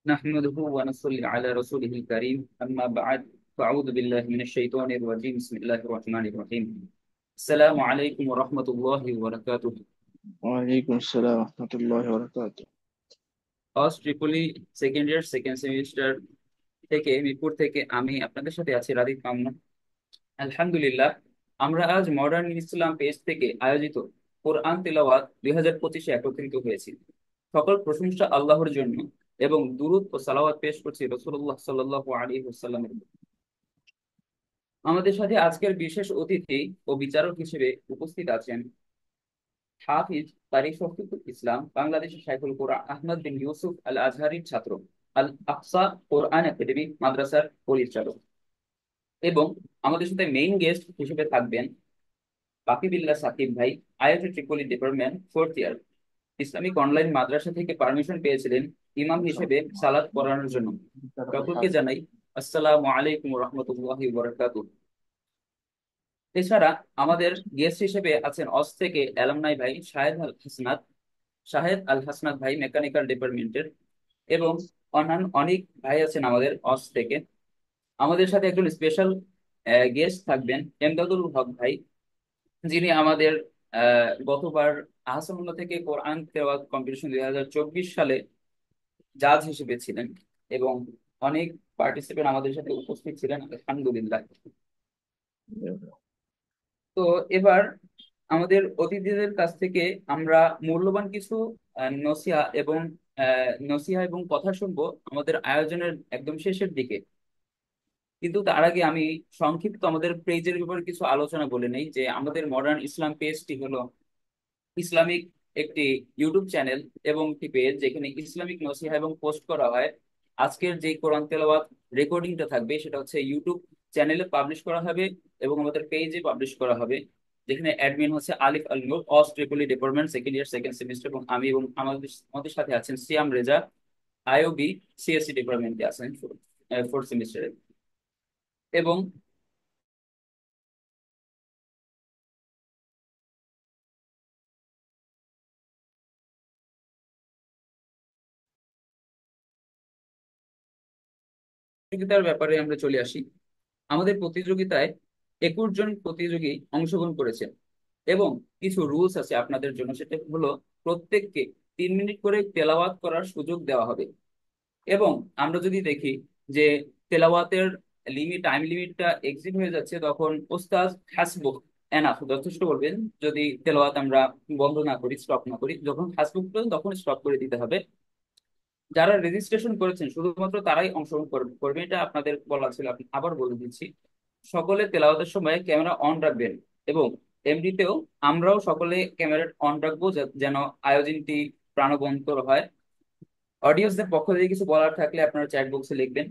نحمده ونصلي على رسوله الكريم أما بعد فأعوذ بالله من الشيطان الرجيم بسم الله الرحمن الرحيم السلام عليكم ورحمة الله وبركاته ওয়ালাইকুম আসসালাম রহমতুল্লাহ বরকাত। অস Tripoli second year second semester থেকে মিরপুর থেকে আমি আপনাদের সাথে আছি রাদিক মামুন। আলহামদুলিল্লাহ, আমরা আজ মডার্ন ইসলাম পেজ থেকে আয়োজিত কোরআন তেলাওয়াত 2025-এ একত্রিত হয়েছি। সকল প্রশংসা আল্লাহর জন্য এবং দুরূদ ও সালাওয়াত পেশ করছি রাসূলুল্লাহ সাল্লাল্লাহু আলাইহি ওয়াসাল্লামের। আমাদের সাথে আজকের বিশেষ অতিথি ও বিচারক হিসেবে উপস্থিত আছেন হাফিজ কারি শফিকুল ইসলাম, বাংলাদেশের শাইখুল কোরআন আহমদ বিন ইউসুফ আল আজহারির ছাত্র, আল আকসা কোরআন একাডেমি মাদ্রাসার পরিচালক। এবং আমাদের সাথে মেইন গেস্ট হিসেবে থাকবেন বাকিবিল্লাহ সাকিব ভাই, IIT triple E department fourth year, Islamic online মাদ্রাসা থেকে পারমিশন পেয়েছিলেন ইমাম হিসেবে সালাত পড়ানোর জন্য। সকলকে জানাই আসসালামু আলাইকুম রহমতুল্লাহি ওয়া। এছাড়া আমাদের গেস্ট হিসেবে আছেন অস থেকে অ্যালামনাই ভাই শাহেদ আল হাসনাত ভাই মেকানিক্যাল ডিপার্টমেন্টের। এবং অন্যান্য অনেক ভাই আছেন আমাদের অস থেকে। আমাদের সাথে একজন স্পেশাল গেস্ট থাকবেন এমদাদুল হক ভাই, যিনি আমাদের গতবার আহসানুল্লাহ থেকে কোরআন তেলাওয়াত কম্পিটিশন 2024 সালে জাজ হিসেবে ছিলেন এবং অনেক পার্টিসিপেন্ট আমাদের সাথে উপস্থিত ছিলেন, আলহামদুলিল্লাহ। তো এবার আমাদের অতিথিদের কাছ থেকে আমরা মূল্যবান কিছু নসিহা এবং কথা শুনবো আমাদের আয়োজনের একদম শেষের দিকে। কিন্তু তার আগে আমি সংক্ষিপ্ত আমাদের পেজের ব্যাপারে কিছু আলোচনা বলে নেই যে আমাদের মডার্ন ইসলাম পেজটি হলো ইসলামিক একটি ইউটিউব চ্যানেল এবং একটি পেজ যেখানে ইসলামিক নসিহা এবং পোস্ট করা হয়। আজকের যে কোরআন তেলাওয়াত রেকর্ডিংটা থাকবে সেটা হচ্ছে ইউটিউব চ্যানেলে পাবলিশ করা হবে এবং আমাদের পেজে পাবলিশ করা হবে, যেখানে অ্যাডমিন হচ্ছে আলিফ আল নূর, অস Tripoli department second year second semester, এবং আমি এবং আমাদের আমাদের সাথে আছেন সিয়াম রেজা, আইওবি সিএসসি ডিপার্টমেন্টে আছেন ফোর্থ সেমিস্টারে। এবং প্রতিযোগিতার ব্যাপারে আমরা চলে আসি। আমাদের প্রতিযোগিতায় 21 জন প্রতিযোগী অংশগ্রহণ করেছেন এবং কিছু রুলস আছে আপনাদের জন্য, সেটা হলো প্রত্যেককে 3 মিনিট করে তেলাওয়াত করার সুযোগ দেওয়া হবে। এবং আমরা যদি দেখি যে তেলাওয়াতের টাইম লিমিটটা এক্সিট হয়ে যাচ্ছে, তখন ওস্তাদ হাসবুক এনাফ যথেষ্ট বলবেন। যদি তেলাওয়াত আমরা বন্ধ না করি, স্টপ না করি, যখন হাসবুক বলবেন তখন স্টপ করে দিতে হবে। যারা রেজিস্ট্রেশন করেছেন শুধুমাত্র তারাই অংশগ্রহণ করবে, এটা আপনাদের বলা ছিল, আপনি আবার বলে দিচ্ছি। সকলে তেলাওয়াতের সময় ক্যামেরা অন রাখবেন এবং এমনিতেও আমরাও সকলে ক্যামেরা অন রাখবো যেন আয়োজনটি প্রাণবন্তর হয়। অডিয়েন্সদের পক্ষ থেকে কিছু বলার থাকলে আপনারা চ্যাট বক্সে লিখবেন।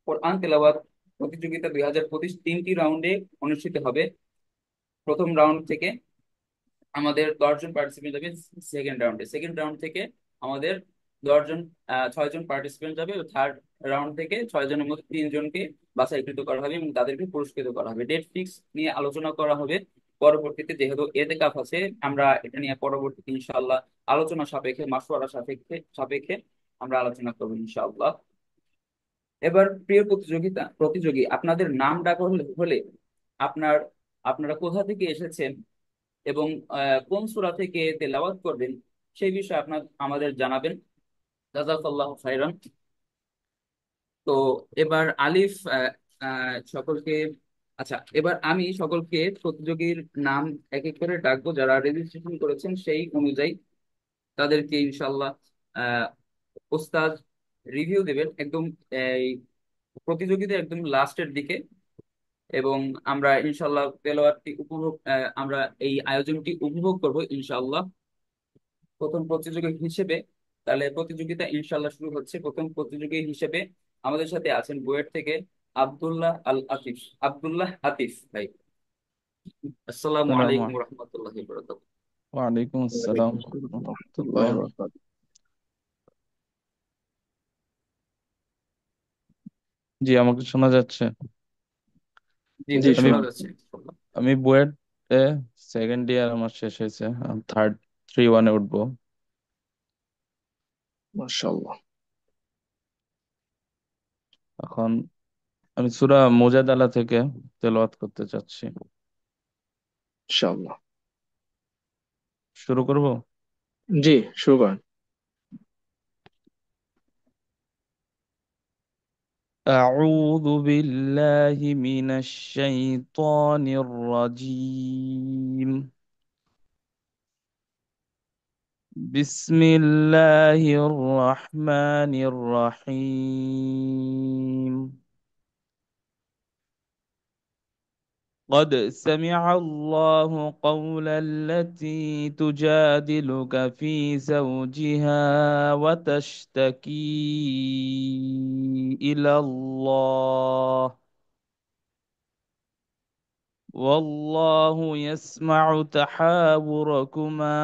কোরআন তেলাওয়াত প্রতিযোগিতা 2025 3টি রাউন্ডে অনুষ্ঠিত হবে। প্রথম রাউন্ড থেকে আমাদের 10 জন পার্টিসিপেন্ট যাবে সেকেন্ড রাউন্ড থেকে আমাদের 10 জন 6 জন পার্টিসিপেন্ট যাবে। থার্ড রাউন্ড থেকে 6 জনের মধ্যে 3 জনকে বাছাইকৃত করা হবে এবং তাদেরকে পুরস্কৃত করা হবে। ডেট ফিক্স নিয়ে আলোচনা করা হবে পরবর্তীতে, যেহেতু এতেকাফ আছে। আমরা এটা নিয়ে পরবর্তীতে ইনশাআল্লাহ আলোচনা সাপেক্ষে, মাশওয়ারা সাপেক্ষে সাপেক্ষে আমরা আলোচনা করবো ইনশাআল্লাহ। এবার প্রিয় প্রতিযোগী, আপনাদের নাম ডাকা হলে আপনার আপনারা কোথা থেকে এসেছেন এবং কোন সূরা থেকে তেলাওয়াত করবেন সেই বিষয়ে আপনার আমাদের জানাবেন। জাযাকাল্লাহু খাইরান। তো এবার আলিফ সকলকে, আচ্ছা, এবার আমি সকলকে প্রতিযোগীর নাম এক এক করে ডাকবো, যারা রেজিস্ট্রেশন করেছেন সেই অনুযায়ী তাদেরকে ইনশাল্লাহ আহ ওস্তাদ রিভিউ দেবেন একদম এই প্রতিযোগীদের একদম লাস্টের দিকে। এবং আমরা ইনশাল্লাহ আমরা এই আয়োজনটি উপভোগ করব ইনশাল্লাহ। প্রথম প্রতিযোগী হিসেবে, তাহলে প্রতিযোগিতা ইনশাল্লাহ শুরু হচ্ছে। প্রথম প্রতিযোগী হিসেবে আমাদের সাথে আছেন বুয়েট থেকে আব্দুল্লাহ আতিফ ভাই। আসসালামু সালাম আলাইকুম রহমতুল্লাহ বরকাতুহু। ওয়ালাইকুম আসসালাম ওয়ালাইকুম আসসালাম রহমতুল্লাহি রহমতুল্লাহ। ওয়া বারাকাতুহু। জি, আমাকে শোনা যাচ্ছে? জি জি ভাই, আমি শোনা শোনা যাচ্ছে। আমি বুয়েটে সেকেন্ড ইয়ার আমার শেষ হয়েছে, থার্ড 3-1-এ উঠবো। মাশাআল্লাহ। এখন আমি সূরা মুজাদালা থেকে তেলাওয়াত করতে চাচ্ছি। ইনশাআল্লাহ। শুরু করব। জি, শুরু করেন। أعوذ بالله من الشيطان الرجيم. بسم الله الرحمن الرحيم. قد سمع الله قول التي تجادلك في زوجها وتشتكي إلى الله، والله يسمع تحاوركما،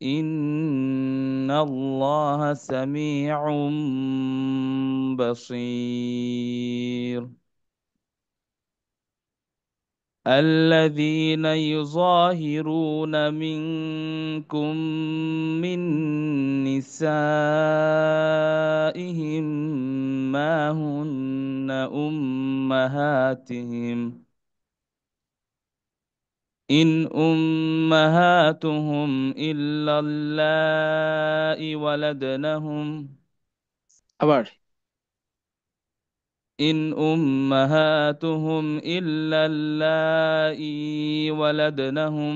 إن الله سميع بصير. الذين يظاهرون منكم من نسائهم ما هن أمهاتهم، إن أمهاتهم إلا اللائي ولدنهم، আবার إن أمهاتهم إلا اللائي ولدنهم،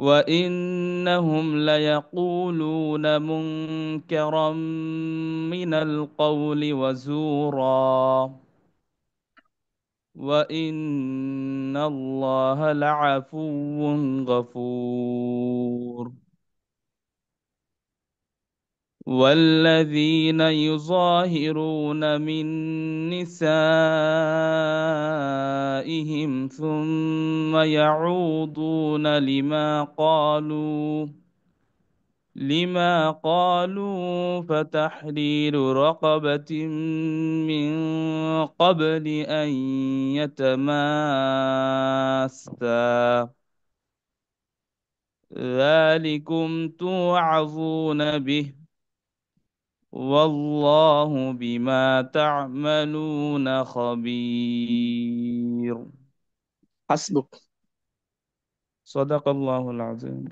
وإنهم ليقولون منكرا من القول وزورا، وإن الله لعفو غفور. والذين يظاهرون من نسائهم ثم يعودون لما قالوا فتحرير رقبة من قبل أن يتماسا، ذلكم توعظون به، والله بما تعملون خبير. হাসবুক। صدق الله العظيم.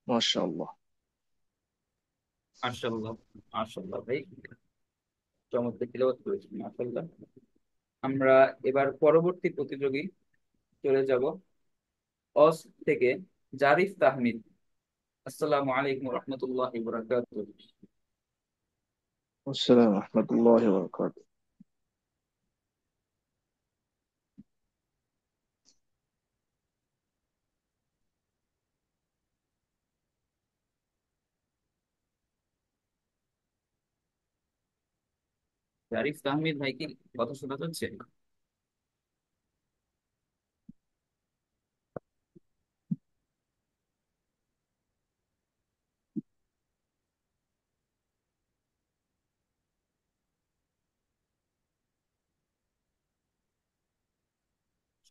মাশাআল্লাহ। মাশাআল্লাহ, মাশাআল্লাহ ভাই, চমৎকার তিলাওয়াত করেছেন, মাশাআল্লাহ। আমরা এবার পরবর্তী প্রতিযোগী চলে যাব, অস থেকে জারিফ তাহমিদ। আসসালামু আলাইকুম রহমতুল্লাহ বরাকাতুহু। আসসালামু রাহমাতুল্লাহি ওয়া বারাকাতুহু। জারিফ তাহমিদ ভাই, কি কথা শোনা যাচ্ছে?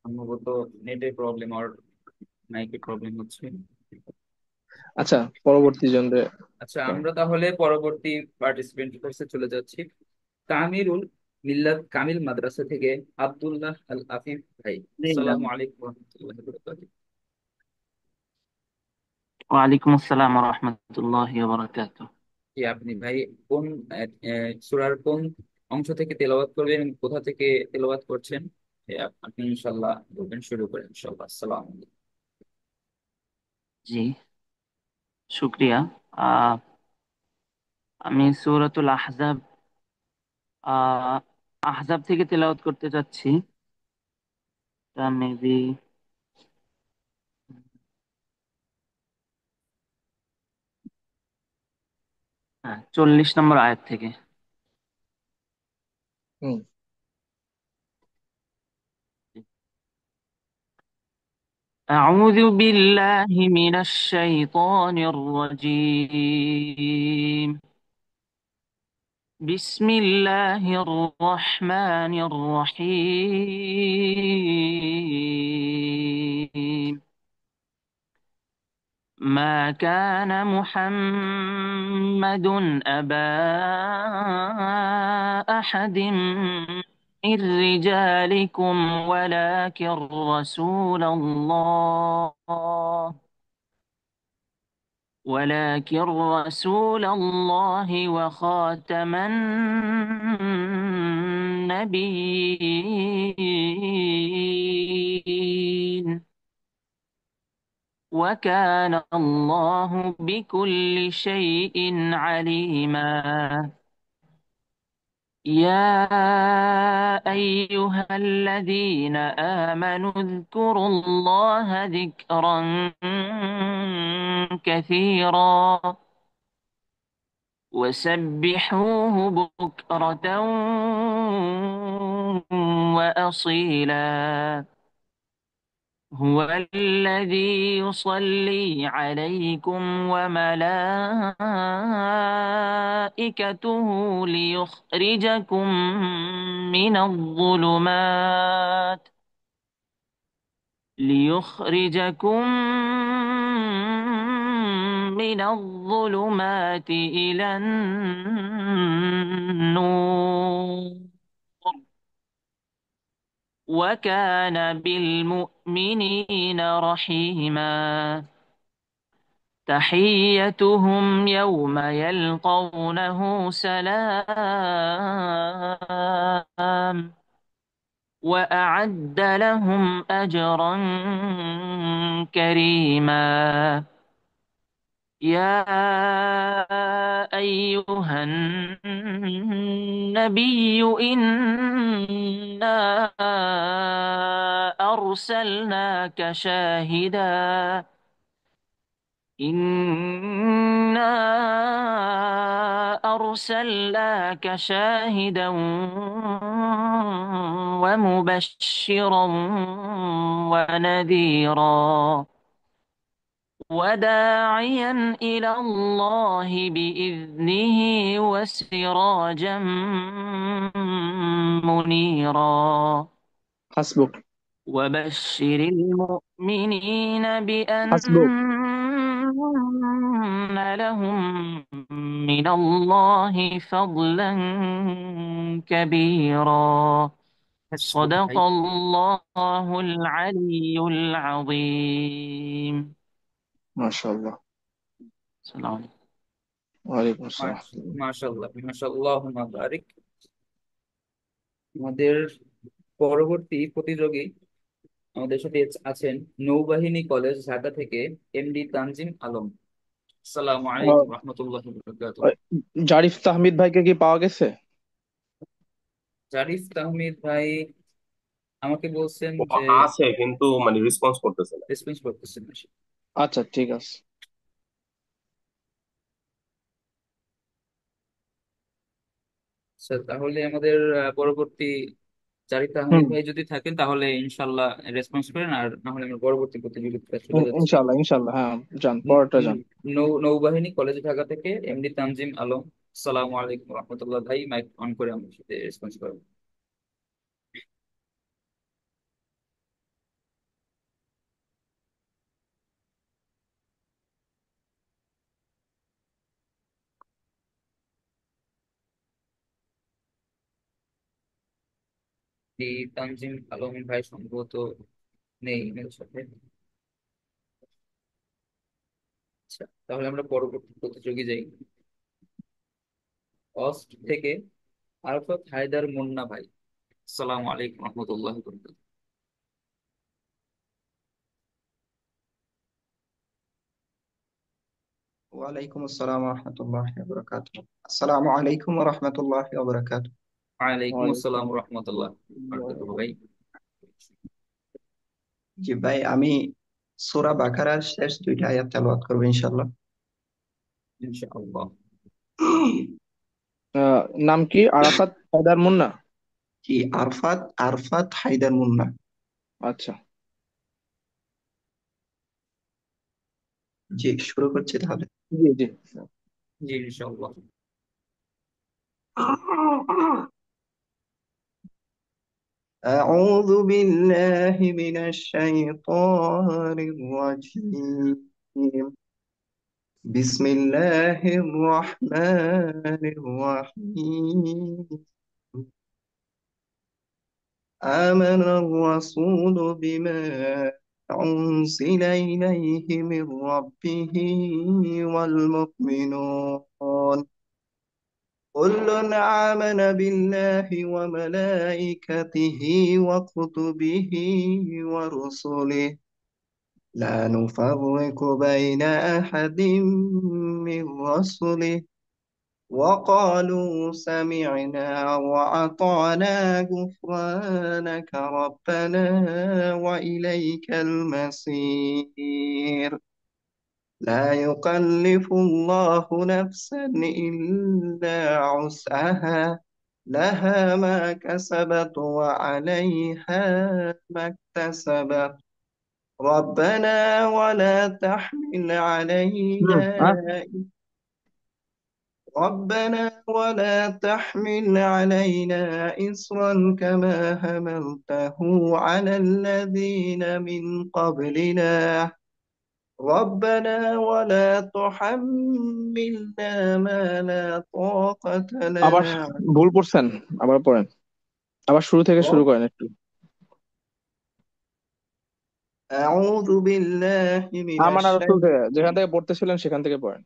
সম্ভবত নেটের প্রবলেম আর মাইকের প্রবলেম হচ্ছে। আচ্ছা, পরবর্তী জনরে আচ্ছা, করেন। আমরা তাহলে পরবর্তী পার্টিসিপেন্ট কোর্সে চলে যাচ্ছি। তামিরুল মিল্লাত কামিল মাদ্রাসা থেকে আব্দুল্লাহ আল আফিফ ভাই। আসসালামু আলাইকুম রহমতুল্লাহ বরকাতুহু। ওয়ালাইকুম আসসালাম ওয়া রাহমাতুল্লাহি ওয়া বারাকাতুহু। জি, আপনি ভাই কোন সূরার কোন অংশ থেকে তেলাওয়াত করবেন এবং কোথা থেকে তেলাওয়াত করছেন? আপনি ইনশাআল্লাহ বলবেন, শুরু করেন ইনশাআল্লাহ। আসসালামু আলাইকুম। জি, শুকরিয়া। আহ, আমি সূরাতুল আহজাব আহ, আহজাব থেকে তেলাওয়াত করতে যাচ্ছি। তা মেবি 40 নম্বর আয়াত থেকে। হুম। أعوذ بالله من الشيطان الرجيم. بسم الله الرحمن الرحيم. ما كان محمد أبا أحد من رجالكم ولكن رسول الله وخاتم النبيين وكان الله بكل شيء عليما. يا أيها الذين آمنوا اذكروا الله ذكرا كثيرا وسبحوه بكرة وأصيلا. هو الذي يصلي عليكم وملائكته ليخرجكم من الظلمات ليخرجكم من الظلمات إلى النور وكان بالمؤمنين رحيما. تحيتهم يوم يلقونه سلام وأعد لهم أجرا كريما. يا أيها النبي إنا أرسلناك شاهدا إنا أرسلناك شاهدا ومبشرا ونذيرا وداعيا إلى الله بإذنه وسراجا منيرا. حسبك. وبشر المؤمنين بأن حسبك. لهم من الله فضلا كبيرا. حسبك صدق ভাই। الله العلي العظيم. ما شاء الله. السلام عليكم. ওয়ালাইকুম আসসালাম ورحمة الله. মাশাআল্লাহ মাশাআল্লাহ বারিক। আমাদের পরবর্তী প্রতিযোগী আমাদের সাথে আছেন নৌবাহিনী কলেজ ঢাকা থেকে এমডি তানজিম আলম। আসসালামু আহ, আলাইকুম রহমতুল্লাহ বারাকাতুহু। জারিফ তাহমিদ ভাইকে কি পাওয়া গেছে? জারিফ তাহমিদ ভাই আমাকে বলছেন ও যে আছে কিন্তু মানে রেসপন্স করতেছে না। রেসপন্স করতেছেন না সে। আচ্ছা ঠিক আছে। আচ্ছা, তাহলে আমাদের পরবর্তী জারিফ তাহমিদ হুম। ভাই যদি থাকেন তাহলে ইনশাল্লাহ রেসপন্স করেন, আর না হলে আমরা পরবর্তী প্রতিযোগিতা চলে যাচ্ছি। ইনশাল্লাহ ইনশাল্লাহ, হ্যাঁ। যান পরেরটা যান। নৌবাহিনী কলেজ ঢাকা থেকে এমডি তানজিম আলম। আসসালামু আলাইকুম রহমতুল্লাহ ভাই, মাইক অন করে আমার সাথে রেসপন্স করবেন। এই তানজিম আলম ভাই সম্ভবত নেই আমাদের সাথে। আচ্ছা, তাহলে আমরা পরবর্তী প্রতিযোগী যাই। অস্ট থেকে আরাফাত হায়দার মুন্না ভাই। আসসালামু আলাইকুম রহমতুল্লাহ। ওয়ালাইকুম আসসালাম রহমতুল্লাহ বরকাত। আসসালামু আলাইকুম রহমতুল্লাহ বরকাত। ওয়ালাইকুম ওয়ালাইকুম আসসালাম রহমতুল্লাহ আসসালাম। ভাই। জি ভাই, আমি সূরা বাকারার শেষ দুইটা আয়াত তেলাওয়াত করবো ইনশাআল্লাহ। ইনশাআল্লাহ। নাম কি? আরাফাত হায়দার মুন্না। জি, আরফাত আরফাত হায়দার মুন্না। আচ্ছা। জি, শুরু করছি তাহলে। জি জি। জি ইনশাআল্লাহ। أعوذ بالله من الشيطان الرجيم. بسم الله الرحمن الرحيم. آمن الرسول بما أنزل إليه من ربه والمؤمنون كل آمن بالله وملائكته وكتبه ورسله لا نفرق بين أحد من رسله وقالوا سمعنا وأطعنا غفرانك ربنا وإليك المصير. لا يكلف الله نفسا إلا وسعها لها ما كسبت وعليها ما اكتسبت. ربنا ولا تحمل علينا ها. ربنا ولا تحمل علينا إصرا كما حملته على الذين من قبلنا. ربنا ولا تحملنا ما لا طاقة আবার لنا ভুল পড়ছেন, আবার পড়েন, আবার শুরু থেকে শুরু به. করেন একটু। أعوذ بالله من আমার আর শুরু থেকে যেখান الشيطان. থেকে পড়তেছিলেন সেখান থেকে পড়েন।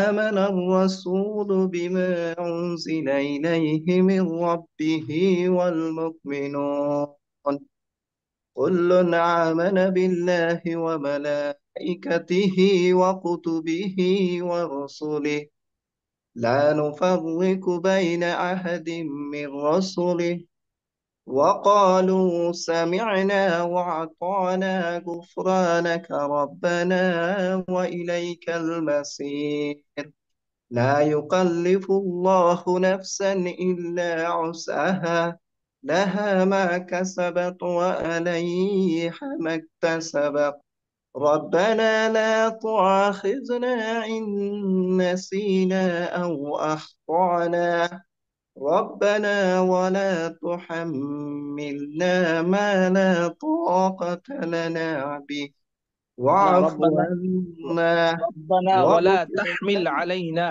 آمن الرسول بما أنزل إليه من ربه والمؤمنون كل آمن بالله وملائكته وكتبه ورسله لا نفرق بين أحد من رسله وقالوا سمعنا وأطعنا غفرانك ربنا وإليك المصير. لا يكلف الله نفسا إلا وسعها لها ما كسبت وعليها ما اكتسبت. ربنا لا تؤاخذنا إن نسينا أو أخطأنا. ربنا ولا تحملنا ما لا طاقة لنا به না واعف রব্বানা عنا রব্বানা ওয়ালা واغفر তাহমিল আলাইনা।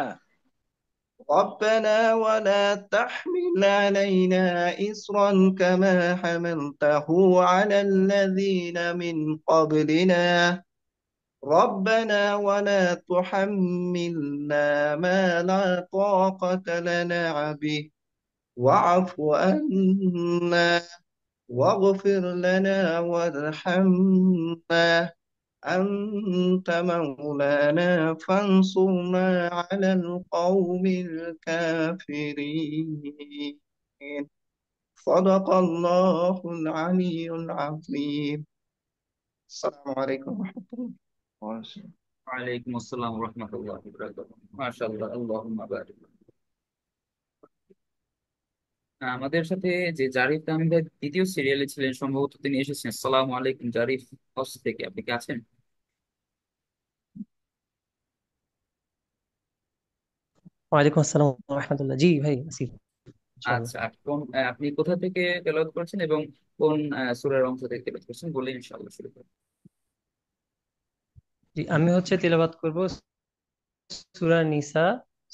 ربنا ولا تحمل علينا إصرا كما حملته على الذين من قبلنا. ربنا ولا تحملنا ما لا طاقة لنا به واعف عنا واغفر لنا وارحمنا أنت مولانا فانصرنا على القوم الكافرين. صدق الله العلي العظيم. السلام عليكم ورحمة الله. ওয়ালাইকুম আসসালাম রহমতুল্লাহ বরকাতুহু। মাশাআল্লাহ, আল্লাহুম্মা বারিক। আমাদের সাথে যে জারিফ আহমেদ দ্বিতীয় সিরিয়ালে ছিলেন, সম্ভবত তিনি এসেছেন। আসসালামু আলাইকুম জারিফ, হজ থেকে আপনি কি আছেন? ওয়ালাইকুম আসসালাম রহমতুল্লাহ। জি ভাই, আছি ইনশাআল্লাহ। আচ্ছা, আপনি কোথা থেকে তেলাওয়াত করছেন এবং কোন সূরার অংশ থেকে তেলাওয়াত করছেন বলে ইনশাআল্লাহ শুরু করব। জি, আমি হচ্ছে তিলাওয়াত করব সূরা নিসা,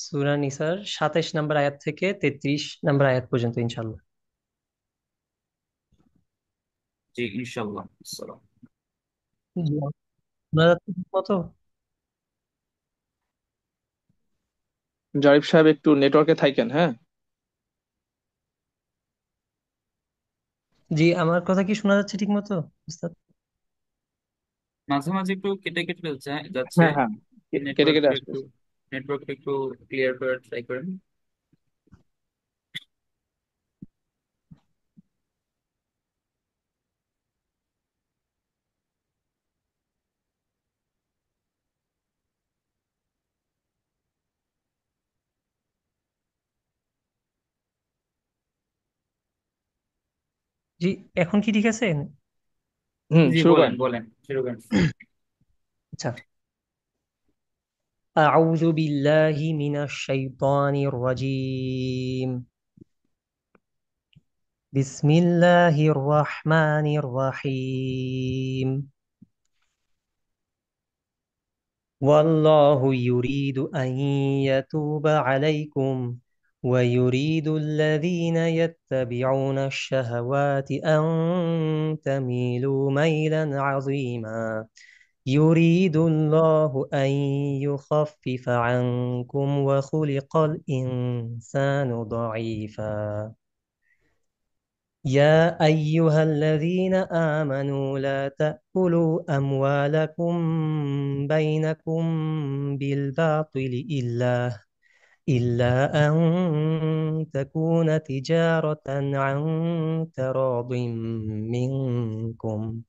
সূরা নিসার 27 নম্বর আয়াত থেকে 33 নম্বর আয়াত পর্যন্ত ইনশাআল্লাহ। জি ইনশাআল্লাহ। আসসালাম। জি, শোনা যাচ্ছে ঠিক মতো? জারিফ সাহেব একটু নেটওয়ার্কে থাকেন, হ্যাঁ। জি, আমার কথা কি শোনা যাচ্ছে ঠিক মতো উস্তাদ? মাঝে মাঝে একটু কেটে কেটে যাচ্ছে। হ্যাঁ হ্যাঁ, কেটে কেটে নেটওয়ার্কটা একটু আসতেছে। নেটওয়ার্কটা একটু ক্লিয়ার করার ট্রাই করেন। জি, এখন কি ঠিক আছে? জি শুরু বলেন করেন। বলেন, শুরু করেন। আচ্ছা। আউযু বিল্লাহি মিনাশ শাইতানির রাজীম। বিসমিল্লাহির রহমানির রহিম। والله يريد أن يتوب عليكم ويريد الذين يتبعون الشهوات أن تميلوا ميلا عظيما يريد الله أن يخفف عنكم وخلق الإنسان ضعيفا يا أيها الذين آمنوا لا تأكلوا أموالكم بينكم بالباطل إلا أن تكون تجارة عن تراض منكم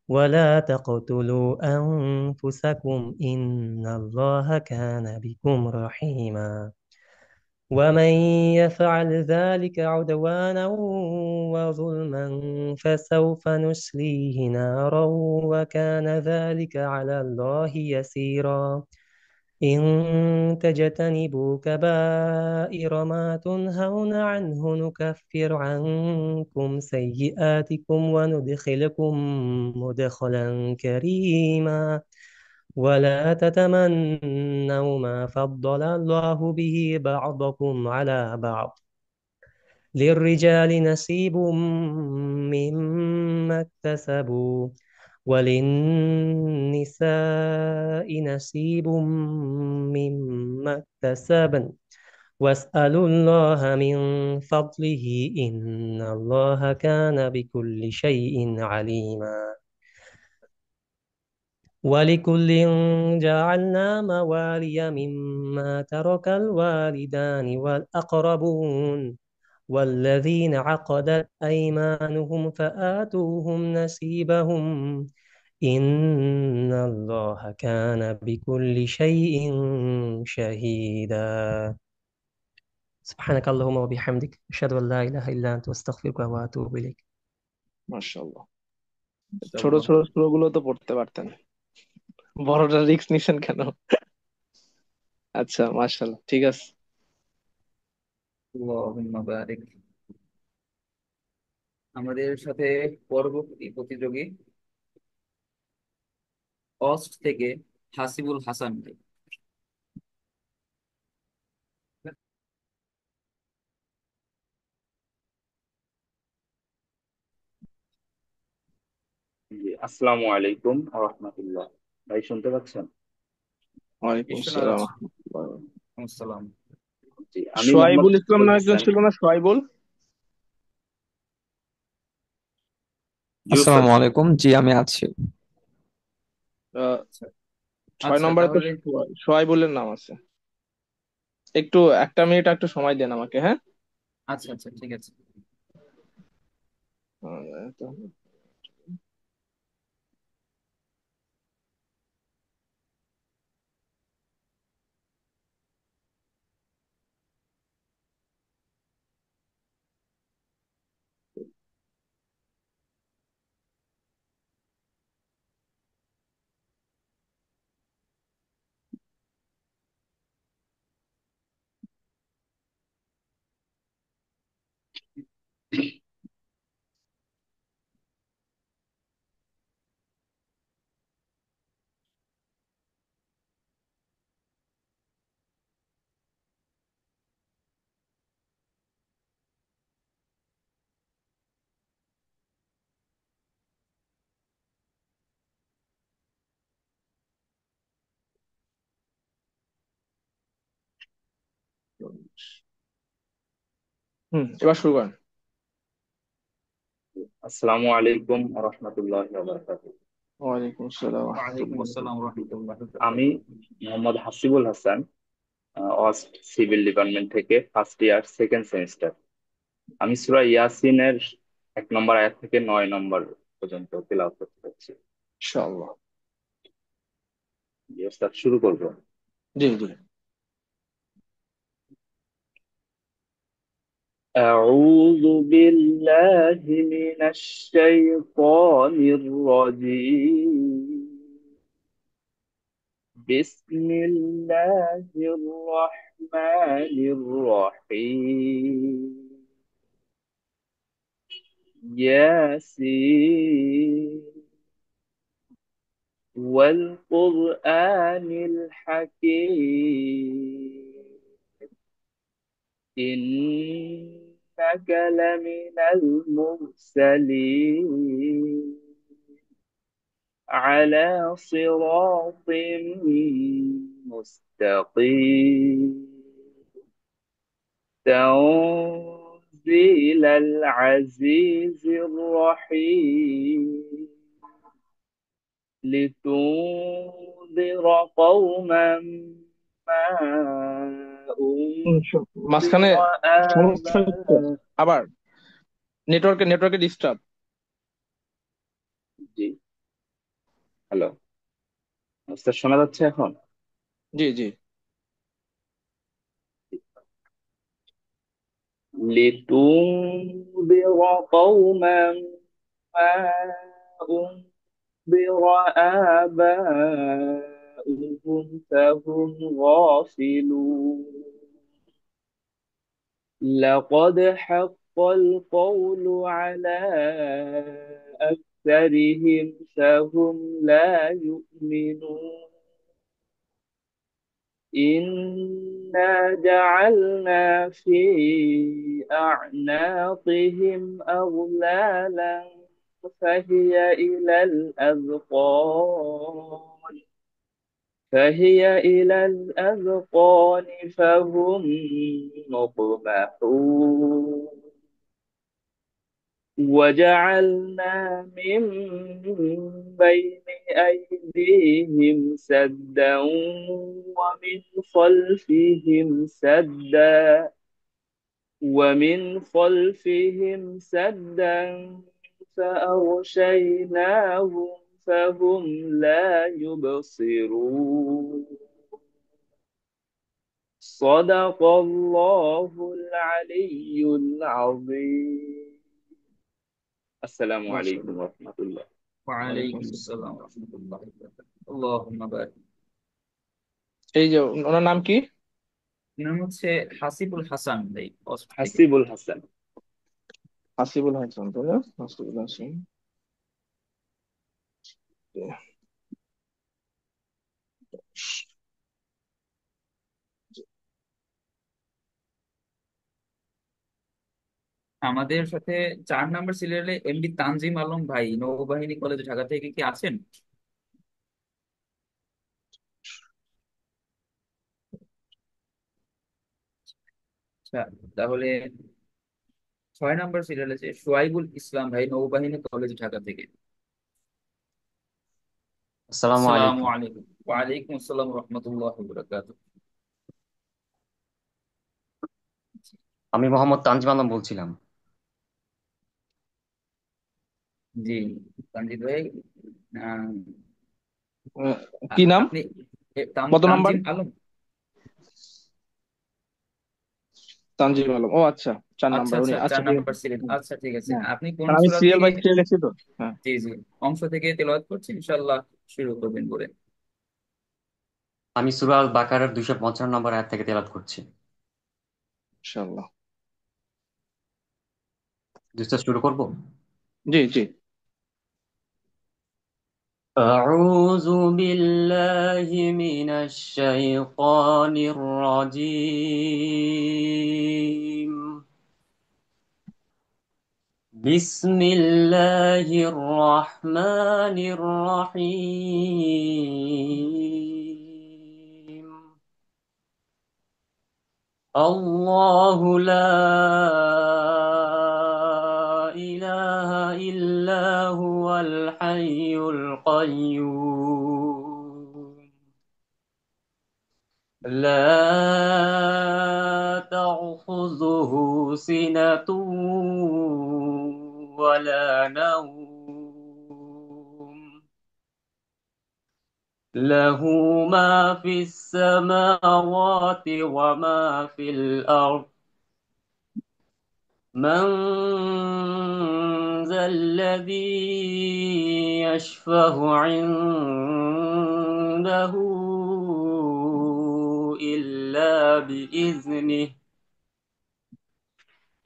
ولا تقتلوا أنفسكم إن الله كان بكم رحيما ومن يفعل ذلك عدوانا وظلما فسوف نسليه نارا وكان ذلك على الله يسيرا إن تجتنبوا كبائر ما تنهون عنه نكفر عنكم سيئاتكم وندخلكم مدخلا كريما ولا تتمنوا ما فضل الله به بعضكم على بعض للرجال نصيب مما اكتسبوا وللنساء نصيب مما اكتسبن واسألوا الله من فضله إن الله كان بكل شيء عليما ولكل جعلنا موالي مما ترك الوالدان والأقربون والذين عقدت أيمانهم فآتوهم نصيبهم إن الله كان بكل شيء شهيدا سبحانك اللهم وبحمدك أشهد أن لا إله إلا أنت أستغفرك وأتوب إليك মাশাআল্লাহ। ছোট ইনশাআল্লাহ। ছোট সূরাগুলো তো পড়তে পারতেন, বড়টা রিস্ক নিছেন কেন? আচ্ছা, মাশাআল্লাহ, ঠিক আছে। আল্লাহুম্মা বারিক। আমাদের সাথে পরবর্তী প্রতিযোগী অস্ট থেকে হাসিবুল হাসান ভাই। জি, আসসালামু আলাইকুম রহমতুল্লাহ। ভাই শুনতে পাচ্ছেন? ওয়ালাইকুম শোনা আসসালাম যাচ্ছে। ওয়া রাহমাতুল্লাহ। আসসালাম। জি, আমি মোহাম্মদ সোয়াইবুল ইসলাম হাসিবুল না একজন হাসান। ছিল না, সোয়াইবুল? জি ওস্তাদ। আসসালামু আলাইকুম, জি আমি আছি। আহ, আচ্ছা 6 নম্বরে তো তাহলে সোয়াইবুলের নাম আছে। একটু 1 মিনিট একটু সময় দেন আমাকে, হ্যাঁ? আচ্ছা আচ্ছা ঠিক আছে। আহ, এবার শুরু করেন। আসসালামু আলাইকুম রহমতুল্লাহ বারাকাতুহু। ওয়ালাইকুম আসসালাম ওয়া ওয়ালাইকুম রাহমাতুল্লাহ। আসসালাম রহমতুল্লাহ। আমি মোহাম্মদ হাসিবুল হাসান, অস্ট সিভিল ডিপার্টমেন্ট থেকে ফার্স্ট ইয়ার সেকেন্ড সেমিস্টার। আমি সূরা ইয়াসিনের 1 নম্বর আয়াত থেকে 9 নম্বর পর্যন্ত তেলাওয়াত করতে যাচ্ছি। ইনশাআল্লাহ। জি ওস্তাদ, শুরু করবো। জি জি। أعوذ بالله من الشيطان الرجيم. بسم الله الرحمن الرحيم. ياسين والقرآن الحكيم إنك لمن المرسلين على صراط مستقيم تنزيل العزيز الرحيم لتنذر قوما ما মাঝখানে أنذر সমস্যা হচ্ছে آباؤهم আবার, নেটওয়ার্কে ডিস্টার্ব। জি, হ্যালো স্যার, শোনা যাচ্ছে এখন? জি জি। لتنذر قوما ما أنذر آباؤهم فهم غافلون لقد حق القول على أكثرهم فهم لا يؤمنون إنا جعلنا في أعناقهم أغلالا فهي إلى الأذقان فهم مقمحون وجعلنا من بين أيديهم سدا ومن خلفهم سدا فأغشيناهم فهم لا يبصرون صدق الله العلي العظيم السلام عليكم মাশাআল্লাহ। ورحمة الله ওয়ালাইকুম ওয়ালাইকুম আসসালাম। আসসালাম ওয়া রাহমাতুল্লাহি ওয়া বারাকাতুহু। আল্লাহুম্মা বারিক। এই যে ওনার নাম কি? নাম হচ্ছে হাসিবুল হাসান ভাই, অস্ট্রেলিয়া থেকে। হাসিবুল হাসান। হাসিবুল হাসান, তাই না? হাসিবুল হাসান। আমাদের সাথে 4 নম্বর সিরিয়ালে এমডি তানজিম আলম ভাই, নৌবাহিনী কলেজ ঢাকা থেকে কি আছেন? আচ্ছা, তাহলে 6 নম্বর সিরিয়ালে আছে সোয়াইবুল ইসলাম ভাই, নৌবাহিনী কলেজ ঢাকা থেকে। আসসালামু আসসালামু আলাইকুম। আলাইকুম। ওয়ালাইকুম আসসালাম রহমতুল্লাহ বরকাতুহ। আমি মোহাম্মদ তানজিম আলম বলছিলাম। জি, তানজিদ ভাই। আহ, উম, কি নাম? আপনি কত নাম্বার? তানজিম আলম। তানজিম আলম, ও আচ্ছা, 4 নাম্বার উনি। আচ্ছা, আচ্ছা চার ঠিক আছে। Number serial. হুম, আচ্ছা, ঠিক আছে। হ্যাঁ, আপনি কোন কারণ আমি সূরা সিরিয়াল থেকে? বাই সিরিয়াল লিখছি তো। হ্যাঁ, জি জি, অংশ থেকে তেলাওয়াত করছি, ইনশাআল্লাহ শুরু করবেন বলে। আমি সূরা আল বাকারার 255 নম্বর আয়াত থেকে তেলাওয়াত করছি। ইনশাআল্লাহ। দুইটা শুরু করব। জি জি। أعوذ بالله من الشيطان الرجيم. بسم الله الرحمن الرحيم. الله لا إله إلا هو الحي القيوم. لا تأخذه سنة ولا نوم. له ما في السماوات وما في الأرض. من ذا الذي يشفع عنده إلا بإذنه.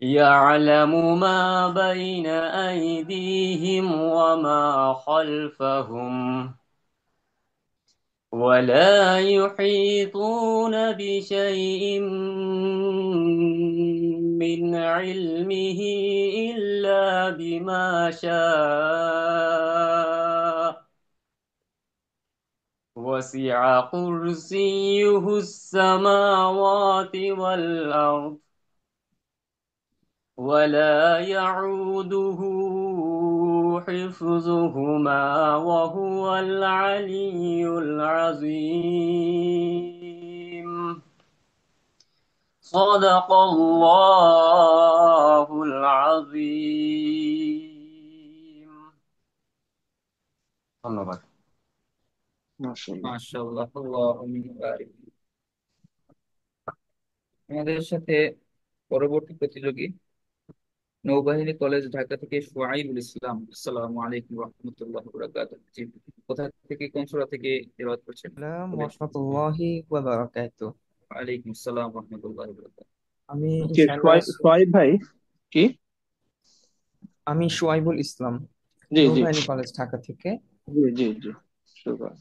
يعلم ما بين أيديهم وما خلفهم ولا يحيطون بشيء من علمه إلا بما شاء وسع كرسيه السماوات والأرض ولا يعوده حفظهما وهو العلي العظيم صدق الله العظيم ধন্যবাদ মাশাআল্লাহ। মাশাআল্লাহ, আল্লাহুম্মা বারিক। আমাদের সাথে পরবর্তী প্রতিযোগী নৌবাহিনী কলেজ ঢাকা থেকে শুআইবুল ইসলাম। আসসালামু আলাইকুম ওয়া রাহমাতুল্লাহি ওয়া বারাকাতুহু। জি, কোথা থেকে, কোন সূরা থেকে তেলাওয়াত করছেন? আসসালাম বলেন। রহমতুল্লাহি ওয়া বারাকাতুহু। ওয়ালাইকুম আসসালাম ওয়া রাহমাতুল্লাহি ওয়া বারাকাতুহু। আমি কে ইনশাআল্লাহ সোয়াইব ভাই? কি? আমি শুআইবুল ইসলাম, জি জি নৌবাহিনী কলেজ ঢাকা থেকে। জি জি জি শুরু করেন।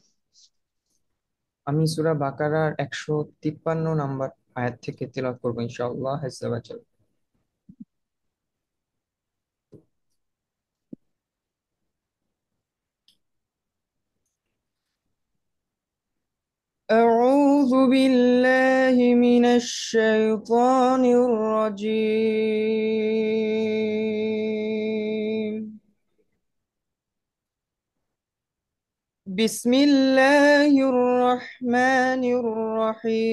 আমি সূরা বাকারার 153 নম্বর আয়াত থেকে তেলাওয়াত করব ইনশাআল্লাহ আজ্জা ওয়া জাল। أعوذ بالله من الشيطان الرجيم. بسم الله الرحمن الرحيم.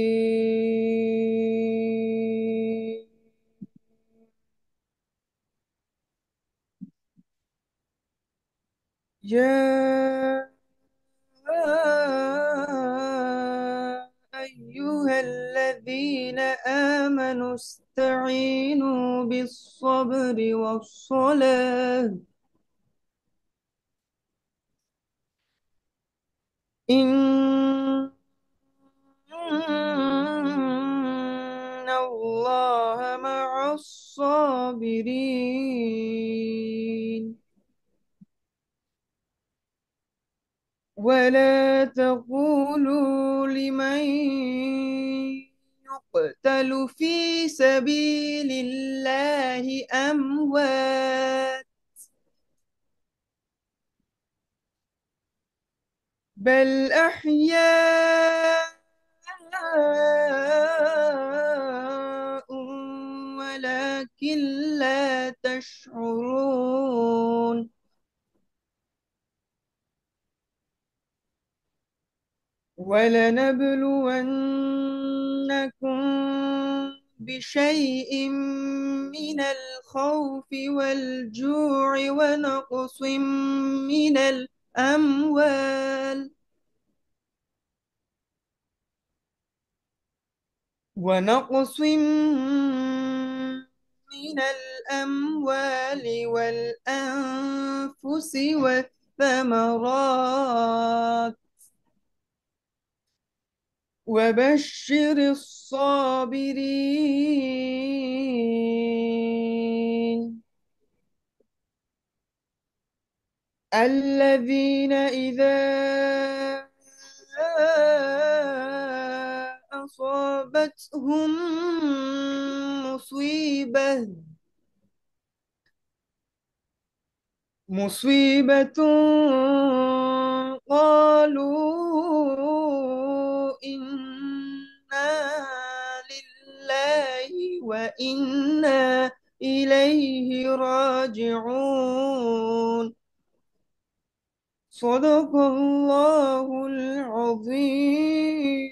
يا أيها الذين آمنوا استعينوا بالصبر والصلاة إن الله مع الصابرين. ولا تقولوا لمن يقتل في سبيل الله أموات بل أحياء ولكن لا تشعرون. ولنبلونكم بشيء من الخوف والجوع ونقص من الأموال والأنفس والثمرات وبشر الصابرين الذين إذا أصابتهم مصيبة قالوا إنا لله وإنا إليه راجعون. صدق الله العظيم.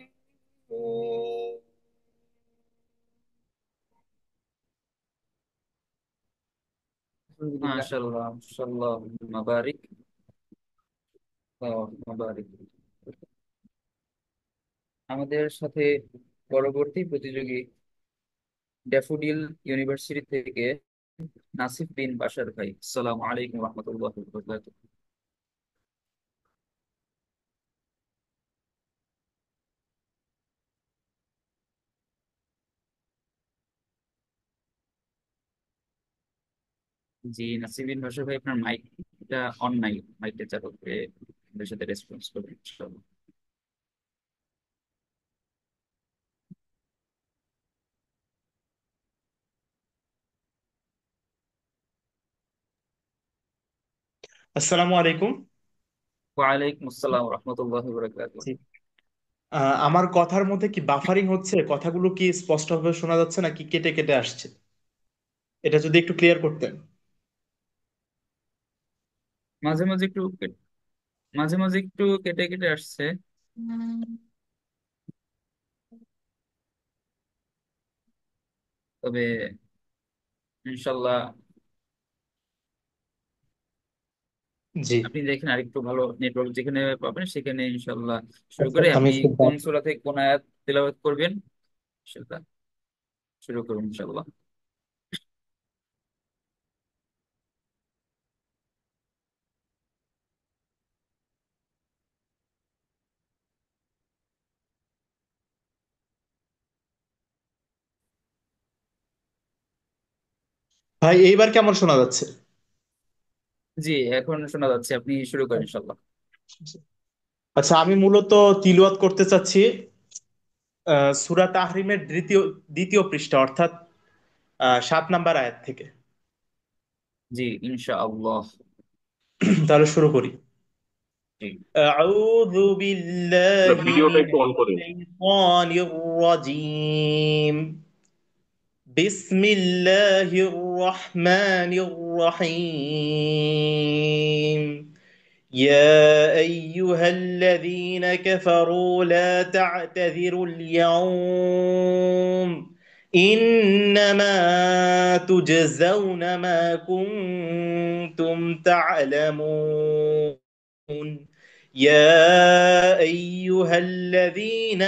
الحمد لله. মাশাআল্লাহ, মাশাআল্লাহ, মাবারিক, মাবারিক। আমাদের সাথে পরবর্তী প্রতিযোগী ড্যাফোডিল ইউনিভার্সিটি থেকে নাসিফ বিন বাশার ভাই। আসসালামু আলাইকুম ওয়া রাহমাতুল্লাহি ওয়া বারাকাতুহু। জি, নাসিফ বিন বাশার ভাই, আপনার মাইকটা অন নাই, মাইকটা চালু করে আমাদের সাথে রেসপন্স করবেন ইনশাআল্লাহ। আসসালামু আলাইকুম। ওয়ালাইকুম আসসালাম রহমতুল্লাহ বরকাত। জি। আমার কথার মধ্যে কি বাফারিং হচ্ছে? কথাগুলো কি স্পষ্টভাবে শোনা যাচ্ছে নাকি কেটে কেটে আসছে? এটা যদি একটু ক্লিয়ার করতেন। মাঝে মাঝে একটু মাঝে মাঝে একটু কেটে কেটে আসছে। তবে ইনশাল্লাহ জি। আপনি দেখেন আরেকটু ভালো নেটওয়ার্ক যেখানে পাবেন সেখানে ইনশাল্লাহ শুরু করে। আমি আপনি খুব কোন সূরা থেকে কোন আয়াত তেলাওয়াত করবেন সেটা শুরু করুন ইনশাল্লাহ। ভাই, এইবার কেমন শোনা যাচ্ছে? জি, এখন শোনা যাচ্ছে, আপনি শুরু করেন ইনশাল্লাহ। আচ্ছা, আমি মূলত তিলাওয়াত করতে চাচ্ছি সূরা তাহরিমের দ্বিতীয় দ্বিতীয় পৃষ্ঠা, অর্থাৎ 7 নাম্বার আয়াত থেকে। জি ইনশাআল্লাহ। তাহলে শুরু করি। জি। أعوذ بالله ভিডিওটা من একটু অন করেন। الشيطان الرجيم. بسم الله الرحمن الرحيم. يا أيها الذين كفروا لا تعتذروا اليوم، إنما تجزون ما كنتم تعلمون. يا أيها الذين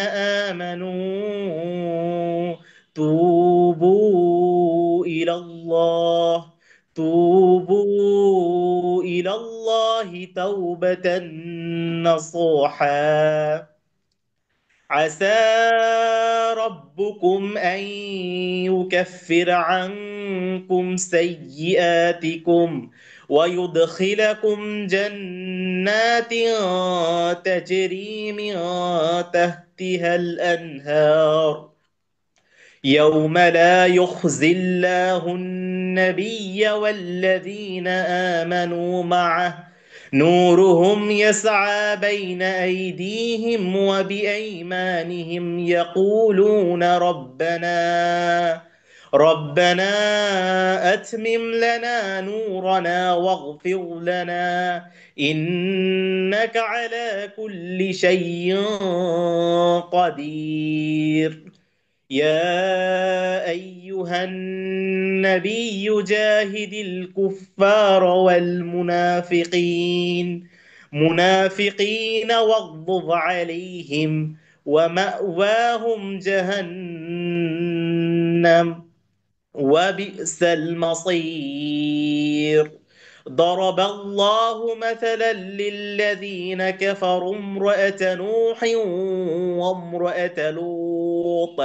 آمنوا توبوا إلى الله توبوا إلى الله توبة نصوحا. عسى ربكم أن يكفر عنكم سيئاتكم ويدخلكم جنات تجري من تحتها الأنهار يوم لا يخزي الله النبي والذين آمنوا معه نورهم يسعى بين أيديهم وبأيمانهم يقولون ربنا أتمم لنا نورنا واغفر لنا إنك على كل شيء قدير. يا أيها النبي جاهد الكفار والمنافقين واغضض عليهم ومأواهم جهنم وبئس المصير. ضرب الله مثلا للذين كفروا امرأة نوح وامرأة لوط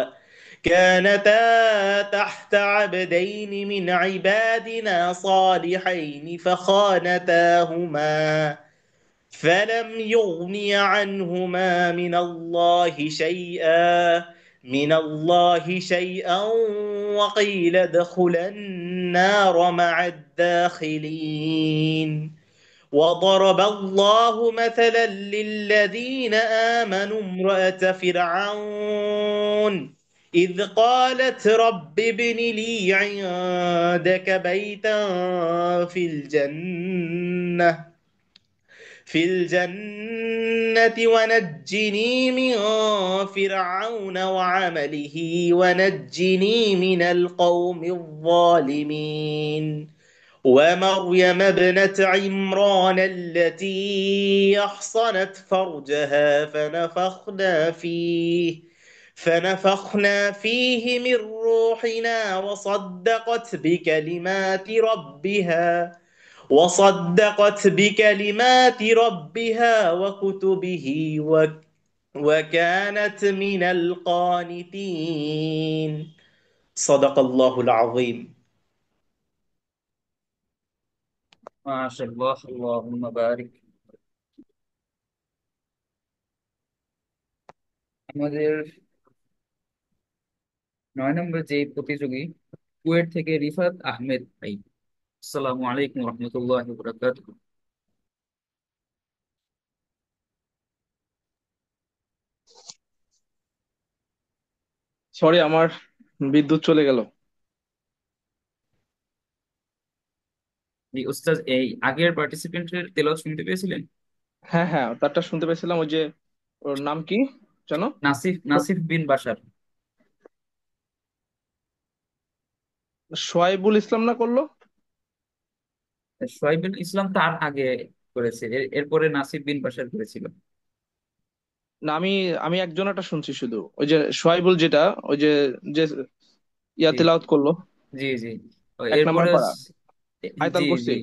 كانتا تحت عبدين من عبادنا صالحين فلم يغني عنهما من الله شيئا وقيل ادخلا النار مع الداخلين. وضرب الله مثلا للذين آمنوا امرأة فرعون إذ قالت رب ابن لي عندك بيتا في الجنة ونجني من فرعون وعمله ونجني من القوم الظالمين. ومريم ابنة عمران التي أحصنت فرجها فنفخنا فيه من روحنا وصدقت بكلمات ربها وكتبه وكانت من القانتين. صدق الله العظيم. মাশাআল্লাহ, আল্লাহুম্মা বারিক। আমাদের 9 নম্বর যে প্রতিযোগী, কুয়েট থেকে রিফাত আহমেদ ভাই। আসসালামু আলাইকুম রহমতুল্লাহ বরকাত। সরি, আমার বিদ্যুৎ চলে গেল। এই উস্তাদ, এই আগের পার্টিসিপেন্টের তেলাওয়াত শুনতে পেয়েছিলেন? হ্যাঁ হ্যাঁ, তারটা শুনতে পেয়েছিলাম। ওই যে ওর নাম কি জানো? নাসিফ নাসিফ বিন বাশার। সোয়াইবুল ইসলাম না করলো? সোহাইবুল ইসলাম তার আগে করেছে, এরপরে নাসিফ বিন বাশার করেছিল। না, আমি আমি একজনেরটা শুনছি শুধু, ওই যে সোয়াইবুল, যেটা ওই যে যে ইয়া জি তেলাওয়াত করলো। জি জি। এক নম্বর এরপরে পারা, আয়তাল জি কুরসি।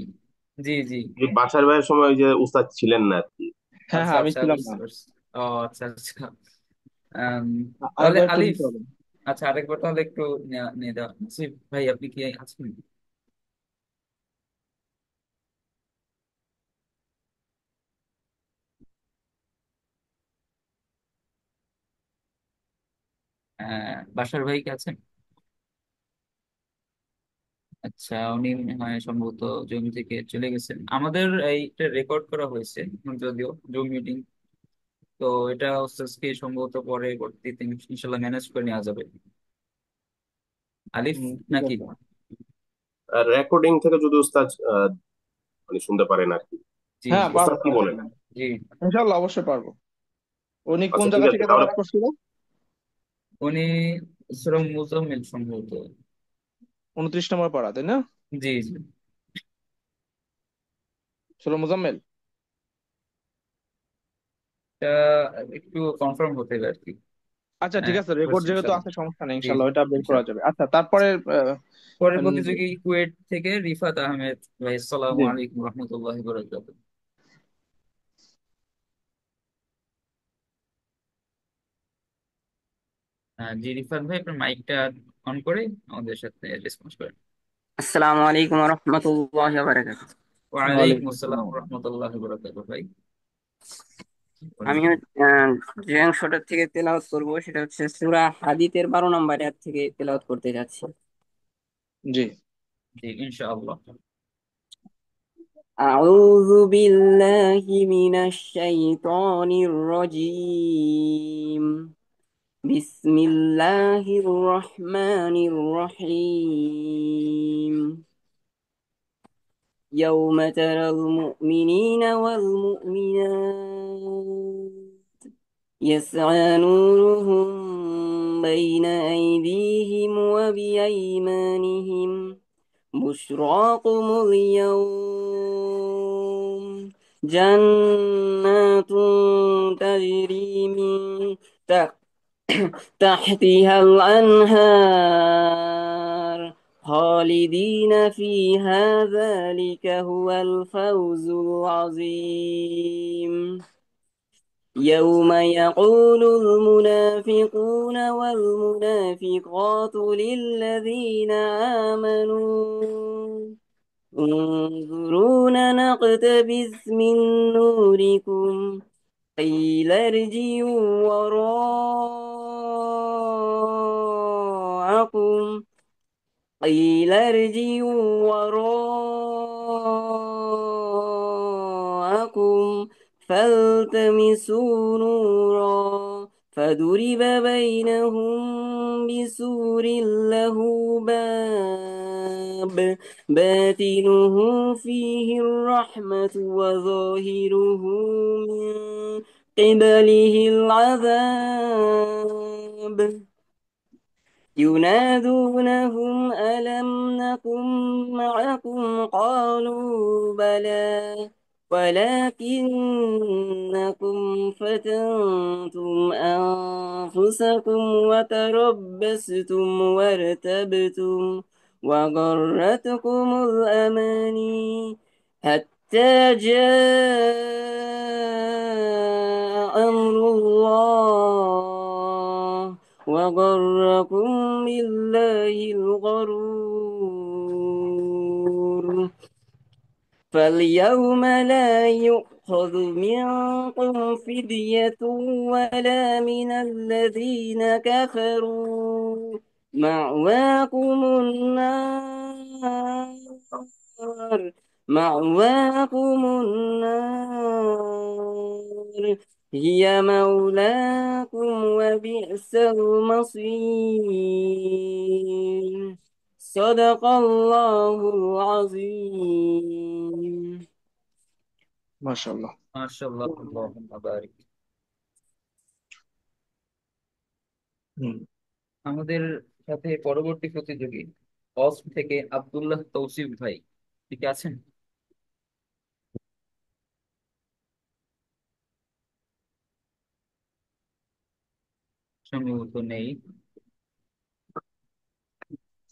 জি জি জি। যে বাসার ভাইয়ের সময় ওই যে উস্তাদ ছিলেন না আর কি। হ্যাঁ আচ্ছা হ্যাঁ, আমি আচ্ছা, ছিলাম না। বুঝতে পারছি। ও আচ্ছা আচ্ছা। আম, তাহলে আরেকবার একটু আলিফ। দিতে হবে। আচ্ছা, আরেকবার তাহলে একটু নিয়ে দাও। নাসিফ ভাই, আপনি কি আছেন? বাশার ভাই কি আছেন? আচ্ছা, উনি মনে হয় সম্ভবত জুম থেকে চলে গেছেন। আমাদের এইটা রেকর্ড করা হয়েছে, যদিও জুম মিটিং। তো এটা হচ্ছে সম্ভবত পরবর্তীতে ইনশাল্লাহ ম্যানেজ করে নেওয়া যাবে। আলিফ ঠিক নাকি? আছে। আর রেকর্ডিং থেকে যদি উস্তাদ মানে শুনতে পারেন আর কি। জি হ্যাঁ, জি উস্তাদ পারবো কি পারবো। বলেন? জি। ইনশাল্লাহ অবশ্যই পারবো। উনি কোন আচ্ছা ঠিক জায়গা আছে থেকে তাহলে। তেলাওয়াত করছিল? উনি সূরা মুজাম্মিল সম্ভবত। 29 নম্বর পারা, তাই না? জি জি। সূরা মুজাম্মেল। এটা একটু কনফার্ম হতে হবে আর কি। আচ্ছা ঠিক হ্যাঁ, আছে, রেকর্ড বলছি যেহেতু ইনশাল্লাহ। আছে সমস্যা নেই, জি ইনশাল্লাহ জি ওটা বের করা ইনশাল্লাহ। যাবে। আচ্ছা, তারপরে পরের উম, প্রতিযোগী কুয়েট থেকে রিফাত আহমেদ ভাই। আসসালামু জি আলাইকুম রহমতুল্লাহ বরকাত। জি রিফাত ভাই, আপনার মাইকটা অন করে আমাদের সাথে রেসপন্স করেন। আসসালামু আলাইকুম রহমতুল্লাহ বারাকাতুহ। ওয়ালাইকুম ওয়ালাইকুম আসসালাম আসসালাম। রহমতুল্লাহ বরকাত ভাই। আমি বলেন। যে অংশটা থেকে তেলাওয়াত করব সেটা হচ্ছে সূরা হাদীদের 12 নম্বর আয়াত থেকে তেলাওয়াত করতে যাচ্ছি। জি। জি ইনশাআল্লাহ। আউযু বিল্লাহি মিনাশ শাইতানির রাজীম। বিসমিল্লাহির রহমানির রহিম। يوم ترى المؤمنين والمؤمنات يسعى نورهم بين أيديهم وبأيمانهم بشراكم اليوم جنات تجري من تحتها الأنهار خالدين فيها ذلك هو الفوز العظيم. يوم يقول المنافقون والمنافقات للذين آمنوا انظرونا نقتبس من نوركم قيل ارجعوا وراءكم قيل ارجعوا وراءكم فالتمسوا نورا فضرب بينهم بسور له باب باطنه فيه الرحمة وظاهره من قبله العذاب ينادونهم ألم نكن معكم قالوا بلى ولكنكم فتنتم أنفسكم وتربصتم وارتبتم وغرتكم الأماني حتى جاء أمر الله وغركم بالله الغرور فاليوم لا يؤخذ منكم فدية ولا من الذين كفروا مأواكم النار مأواكم النار هي مولاكم وبئس المصير صدق الله العظيم মাশাআল্লাহ। মাশাআল্লাহ, আল্লাহুম্মা বারিক। হুম। আমাদের সাথে পরবর্তী প্রতিযোগী অস্ট থেকে আব্দুল্লাহ তৌসিফ ভাই, ঠিক আছেন? সম্ভবত নেই।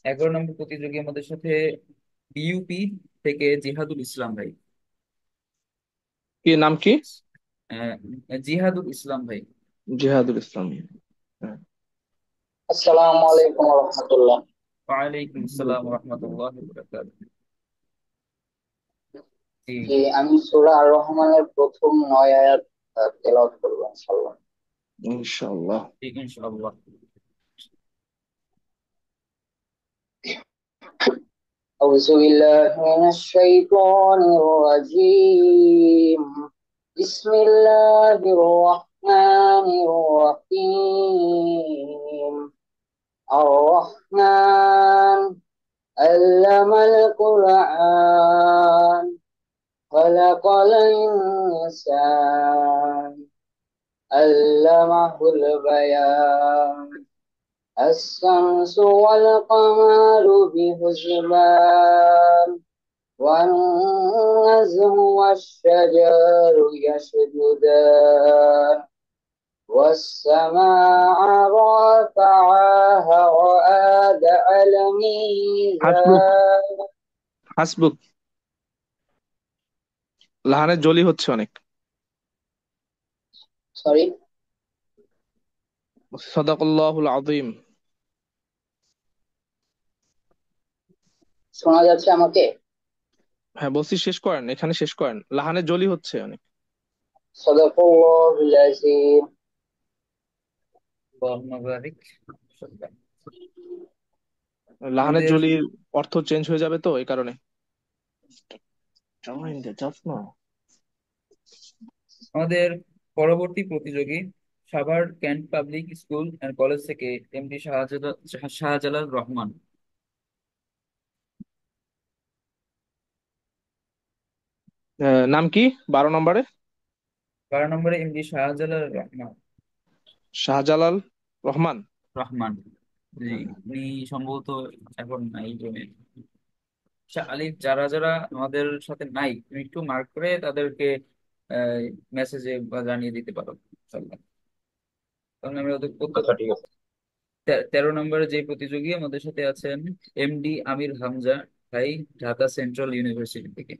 11 নম্বর প্রতিযোগী আমাদের সাথে বিইউপি থেকে জিহাদুল ইসলাম ভাই। কি নাম কি? আহ, জিহাদুল ইসলাম ভাই। জিহাদুল ইসলাম। হ্যাঁ। আসসালামু আলাইকুম রহমতুল্লাহ। ওয়ালাইকুম আসসালাম রহমতুল্লাহ বারাকাতুহু। জি, জি, আমি সূরা আর রহমানের প্রথম 9 আয়াত তেলাওয়াত করব ইনশাআল্লাহ। ইনশাআল্লাহ। ঠিক ইনশাআল্লাহ। أعوذ بالله من الشيطان الرجيم. بسم الله الرحمن الرحيم. الرحمن علم القرآن خلق الإنسان علمه البيان. الشمس والقمر بحسبان والنجم والشجر يسجدان والسماء رفعها وأوضع হাসবুক الميزان. হাসবুক। লাহানের জলি হচ্ছে অনেক। সরি, সাদাকাল্লাহুল আযীম। শোনা যাচ্ছে আমাকে? হ্যাঁ বলছি শেষ করেন, এখানে শেষ করেন, লাহানের জলি হচ্ছে অনেক। সাদাকাল্লাহুল আযীম। আল্লাহুম্মা বারিক। লাহানের আমাদের জলির অর্থ চেঞ্জ হয়ে যাবে তো এই কারণে। Just now. আমাদের পরবর্তী প্রতিযোগী Savar cantt public school and college থেকে এমডি শাহজালাল রহমান। নাম কি 12 নম্বরে? 12 নম্বরে এমডি শাহজালাল রহমান। শাহজালাল রহমান। রহমান, জি। উনি সম্ভবত এখন নাই জমে। আচ্ছা আলিফ, যারা যারা আমাদের সাথে নাই তুমি একটু মার্ক করে তাদেরকে মেসেজে বা জানিয়ে দিতে পারো ইনশাআল্লাহ। কারণ আমি ওদের আচ্ছা ঠিক আছে। 13 নম্বরে যে প্রতিযোগী আমাদের সাথে আছেন এমডি আমির হামজা ভাই, ঢাকা সেন্ট্রাল ইউনিভার্সিটি থেকে।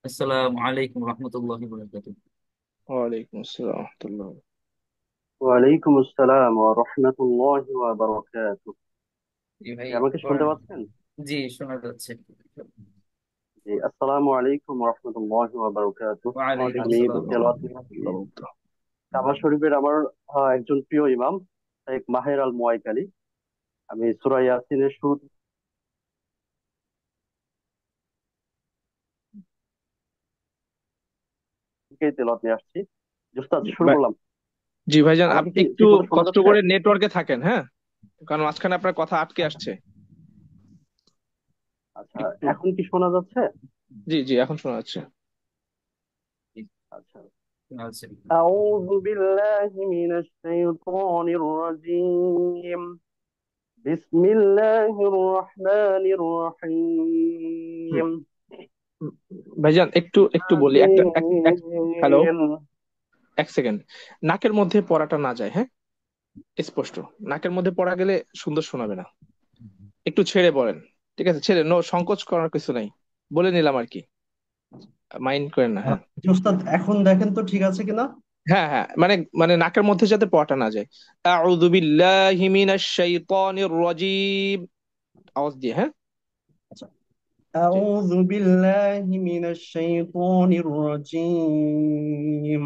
আসসালামু আলাইকুম রহমতুল্লাহ বরকাতুহ। ওয়ালাইকুম আসসালাম ওয়া রাহমাতুল্লাহ। ওয়ালাইকুম আসসালাম ওয়া রাহমাতুল্লাহি ওয়া বারাকাতুহু। জি ভাই, আমাকে শুনতে পড়েন। পাচ্ছেন? জি, শোনা যাচ্ছে। জি, আসসালামু আলাইকুম ওয়া রাহমাতুল্লাহি ওয়া বারাকাতুহু। ওয়ালাইকুম আমি আসসালাম তেলাওয়াত করছি রহমতুল্লাহ। কাবা শরীফের আমার একজন প্রিয় ইমাম শেখ মাহের আল মুআইকালি। আমি সূরা ইয়াসিনের শুরু থেকেই তেলাওয়াত নিয়ে আসছি। উস্তাদ শুরু করলাম। জি ভাইজান, আমাকে আপনি কি একটু ঠিক মতো শোনা কষ্ট যাচ্ছে? করে নেটওয়ার্কে থাকেন, হ্যাঁ, কারণ মাঝখানে আপনার কথা আটকে আসছে আচ্ছা, একটু। এখন কি শোনা যাচ্ছে? জি জি, এখন শোনা যাচ্ছে। আচ্ছা, আচ্ছা। আউযু বিল্লাহি মিনাশ শাইতানির রাজীম। বিসমিল্লাহির রহমানির হুম, রহিম। ভাইজান একটু একটু বলি, হ্যালো, এক সেকেন্ড। নাকের মধ্যে পড়াটা না যায়, হ্যাঁ, স্পষ্ট। নাকের মধ্যে পড়া গেলে সুন্দর শোনাবে না। একটু ছেড়ে পড়েন, ঠিক আছে? ছেড়ে, নো সংকোচ করার কিছু নাই, বলে নিলাম আর কি, মাইন্ড করেন না, হ্যাঁ। জি ওস্তাদ, এখন দেখেন তো ঠিক আছে কিনা। হ্যাঁ হ্যাঁ, মানে মানে নাকের মধ্যে যাতে পড়াটা না যায়। আউযু বিল্লাহি মিনাশ শাইতানির রাজীম, আওয়াজ দিয়ে, হ্যাঁ। আচ্ছা, জি। আউযু বিল্লাহি মিনাশ শাইতানির রাজীম।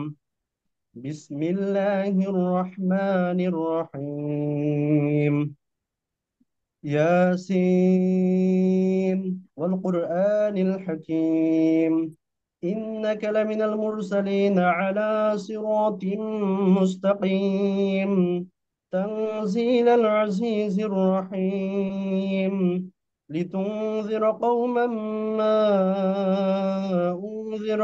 বিসমিল্লাহির রহমানির রহিম। ইয়াসিন ওয়াল কুরআনিল হাকীম إنك لمن المرسلين على صراط مستقيم تنزيل العزيز الرحيم لتنذر قوما ما أنذر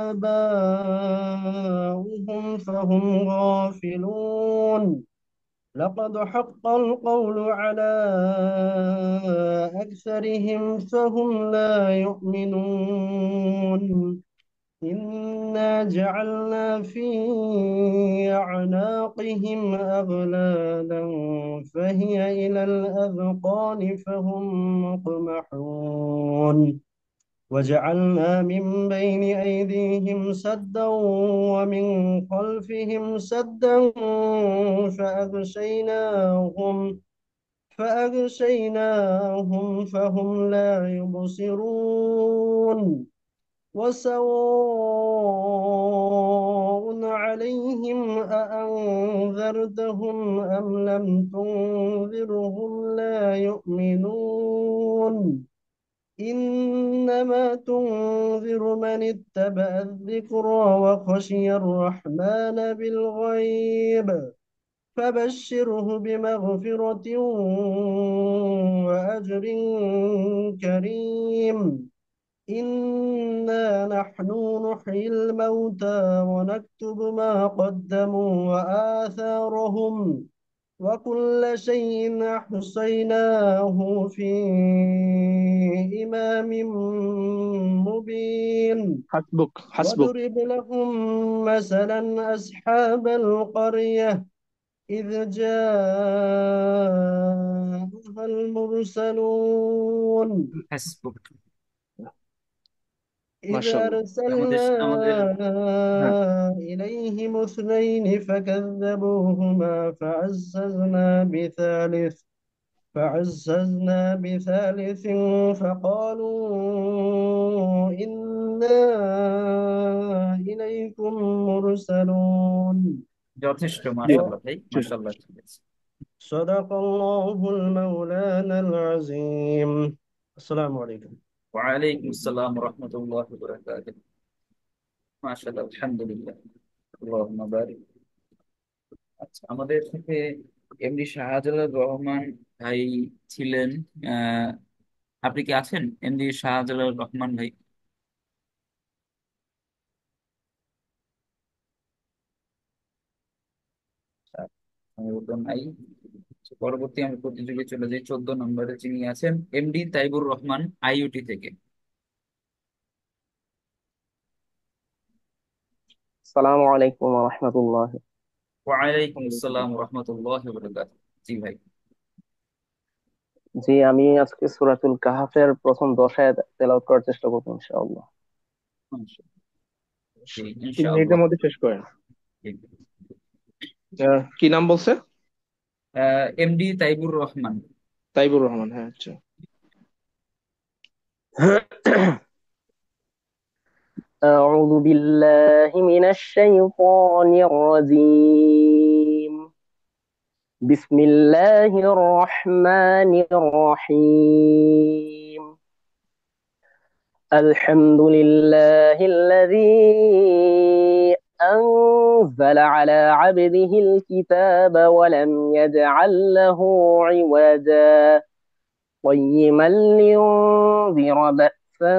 آباؤهم فهم غافلون لقد حق القول على أكثرهم فهم لا يؤمنون إنا جعلنا في أعناقهم أغلالا فهي إلى الأذقان فهم مقمحون وجعلنا من بين أيديهم سدا ومن خلفهم سدا فأغشيناهم فأغشيناهم فهم لا يبصرون وسواء عليهم أأنذرتهم أم لم تنذرهم لا يؤمنون إنما تنذر من اتبع الذكر وخشي الرحمن بالغيب فبشره بمغفرة وأجر كريم إنا نحن نحيي الموتى ونكتب ما قدموا وآثارهم وكل شيء أحصيناه في إمام مبين حسبك واضرب لهم مثلا أصحاب القرية إذ جاءها المرسلون حسبك। إذ মাশাআল্লাহ আমাদের أرسلنا আমাদের হ্যাঁ إليهم اثنين فكذبوهما فعززنا بثالث فقالوا إنا إليكم مرسلون যথেষ্ট, জি মাশাআল্লাহ ভাই, জি মাশাআল্লাহ, ঠিক আছে। صدق الله المولانا العظيم السلام عليكم ওয়ালাইকুম আসসালাম রহমতুল্লাহ বরকাতুহ। মাশাআল্লাহ, আলহামদুলিল্লাহ, আল্লাহুম্মা বারিক। আচ্ছা, আমাদের সাথে এমডি শাহজালাল রহমান ভাই ছিলেন। আহ আপনি কি আছেন এমডি শাহজালাল রহমান ভাই? সম্ভবত নাই। পরবর্তী আমি প্রতিযোগী চলে যাই, 14 নম্বরে যিনি আছেন এমডি তাইবুর রহমান আইইউটি থেকে। আসসালামু আলাইকুম ওয়া রাহমাতুল্লাহ। ওয়ালাইকুম আসসালাম রহমতুল্লাহ বরকাতুহ। জি ভাই। জি, আমি আজকে সূরাতুল কাহাফের প্রথম 10 আয়াত তেলাওয়াত করার চেষ্টা করব ইনশাআল্লাহ। জি, 3 মিনিটের ইনশাআল্লাহ। মধ্যে শেষ করেন। কি নাম বলছে? এমডি তাইবুর রহমান। তাইবুর রহমান, হ্যাঁ আচ্ছা। أعوذ بالله من الشيطان الرجيم. بسم الله الرحمن الرحيم. الحمد لله الذي أنزل على عبده الكتاب ولم يجعل له عوجا قيما لينذر بأسا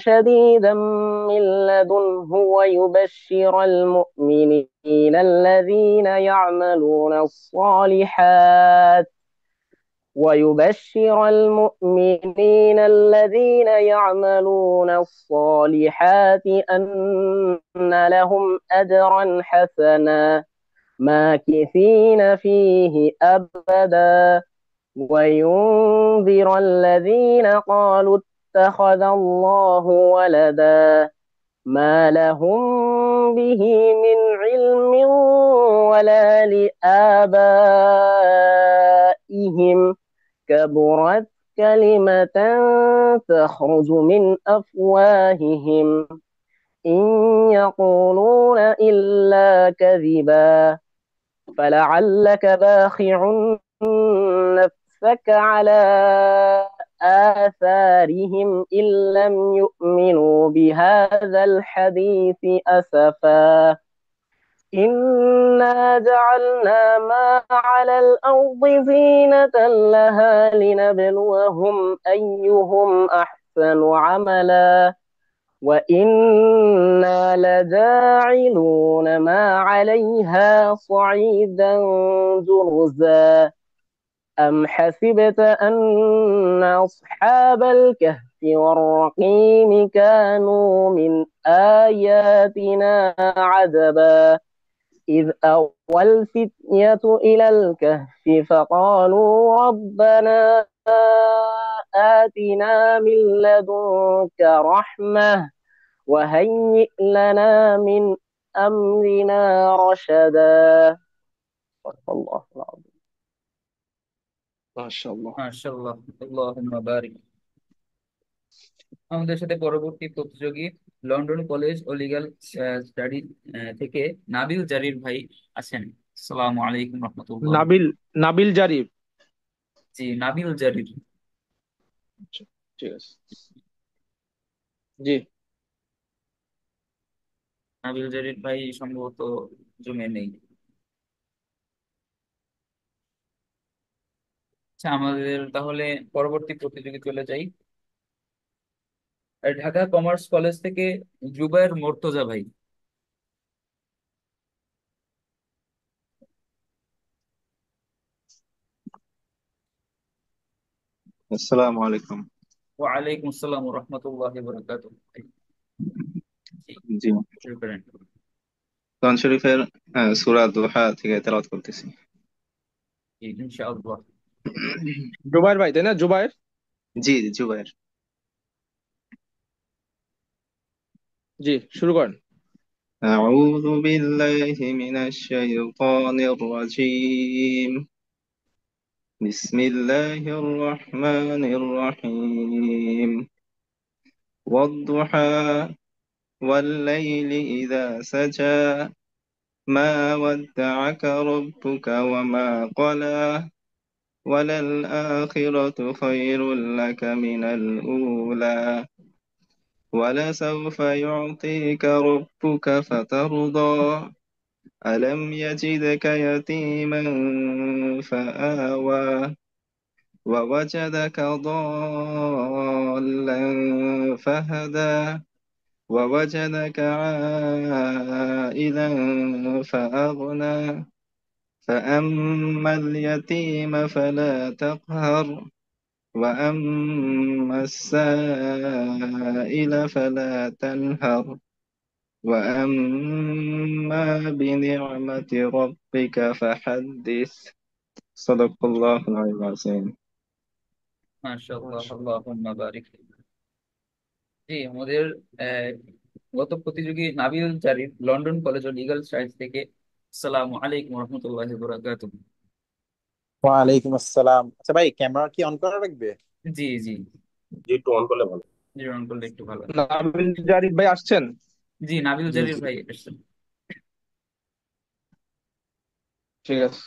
شديدا من لدنه ويبشر المؤمنين الذين يعملون الصالحات أن لهم أجرا حسنا ماكثين فيه أبدا وينذر الذين قالوا اتخذ الله ولدا ما لهم به من علم ولا لآبائهم كبرت كلمة تخرج من أفواههم إن يقولون إلا كذبا فلعلك باخع نفسك على آثارهم إن لم يؤمنوا بهذا الحديث أسفا إنا جعلنا ما على الأرض زينة لها لنبلوهم أيهم أحسن عملا وإنا لجاعلون ما عليها صعيدا جرزا أم حسبت أن أصحاب الكهف والرقيم كانوا من آياتنا عجبا إذ أوى الفتية إلى الكهف فقالوا ربنا آتنا من لدنك رحمة وهيئ لنا من أمرنا رشدا صدق الله العظيم মাশাআল্লাহ। মাশাআল্লাহ, আল্লাহুম্মা বারিক। আমাদের সাথে পরবর্তী প্রতিযোগী লন্ডন কলেজ ও লিগ্যাল স্টাডি থেকে নাবিল জারির ভাই আছেন। আসসালামু আলাইকুম রহমতুল্লাহ। নাবিল নাবিল জারির। জি, নাবিল জারির। আচ্ছা, ঠিক আছে। জি, নাবিল জারির ভাই সম্ভবত জমে নেই। আচ্ছা, আমাদের তাহলে পরবর্তী প্রতিযোগী চলে যাই। আর ঢাকা কমার্স কলেজ থেকে জুবায়ের মোর্তজা ভাই। আসসালামু আলাইকুম। ওয়ালাইকুম আসসালাম ওয়া রাহমাতুল্লাহি ওয়া বারাকাতুহু। জি, জি, শুরু করেন। কোরআন শরীফের সূরা দোহা থেকে তেলাওয়াত করতেছি। জি, ইনশাআল্লাহ। জুবায়ের ভাই তাই না? জুবায়ের। জি, জুবায়ের। জি, শুরু করেন। أعوذ بالله من الشيطان الرجيم. بسم الله الرحمن الرحيم. والضحى والليل إذا سجى ما ودعك ربك وما قلى وللآخرة خير لك من الأولى ولسوف يعطيك ربك فترضى ألم يجدك يتيما فآوى ووجدك ضالا فهدى ووجدك عائلا فأغنى فأما اليتيم فلا تقهر وأما السائل فلا تنهر وأما بنعمة ربك فحدث صدق الله العلي العظيم. মাশাআল্লাহ, মাশাআল্লাহ। আল্লাহুম্মা বারিক। জি, আমাদের আহ, গত প্রতিযোগী নাবিল জারির লন্ডন কলেজ ও লিগ্যাল স্টাডিজ থেকে। আসসালামু আলাইকুম রহমতুল্লাহি ওয়া বারাকাতুহু। ওয়ালাইকুম আসসালাম। আচ্ছা ভাই, ক্যামেরা কি অন করা রাখবে? জি জি, জি, একটু অন করলে ভালো। জীবন করলে একটু ভালো হয়। নাবিল জারির ভাই আসছেন? জি, নাবিল জি জারির জি। ভাই এসেছেন। ঠিক আছে।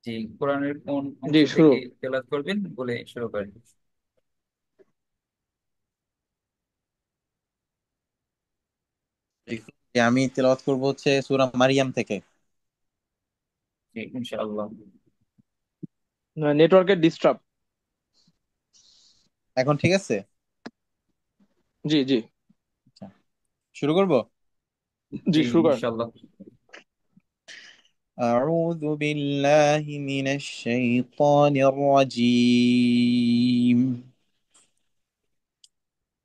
জি, কোরআনের কোন জি, অংশ শুরু। থেকে তেলাওয়াত করবেন বলে শুরু করেন। আমি তেলাওয়াত করব হচ্ছে সূরা মারিয়াম থেকে। জি, ইনশাআল্লাহ। নেটওয়ার্কের ডিস্টার্ব। এখন ঠিক আছে? জি জি। আচ্ছা, শুরু করব। জি, জি, শুরু করেন। ইনশাআল্লাহ। أعوذ بالله من الشيطان الرجيم.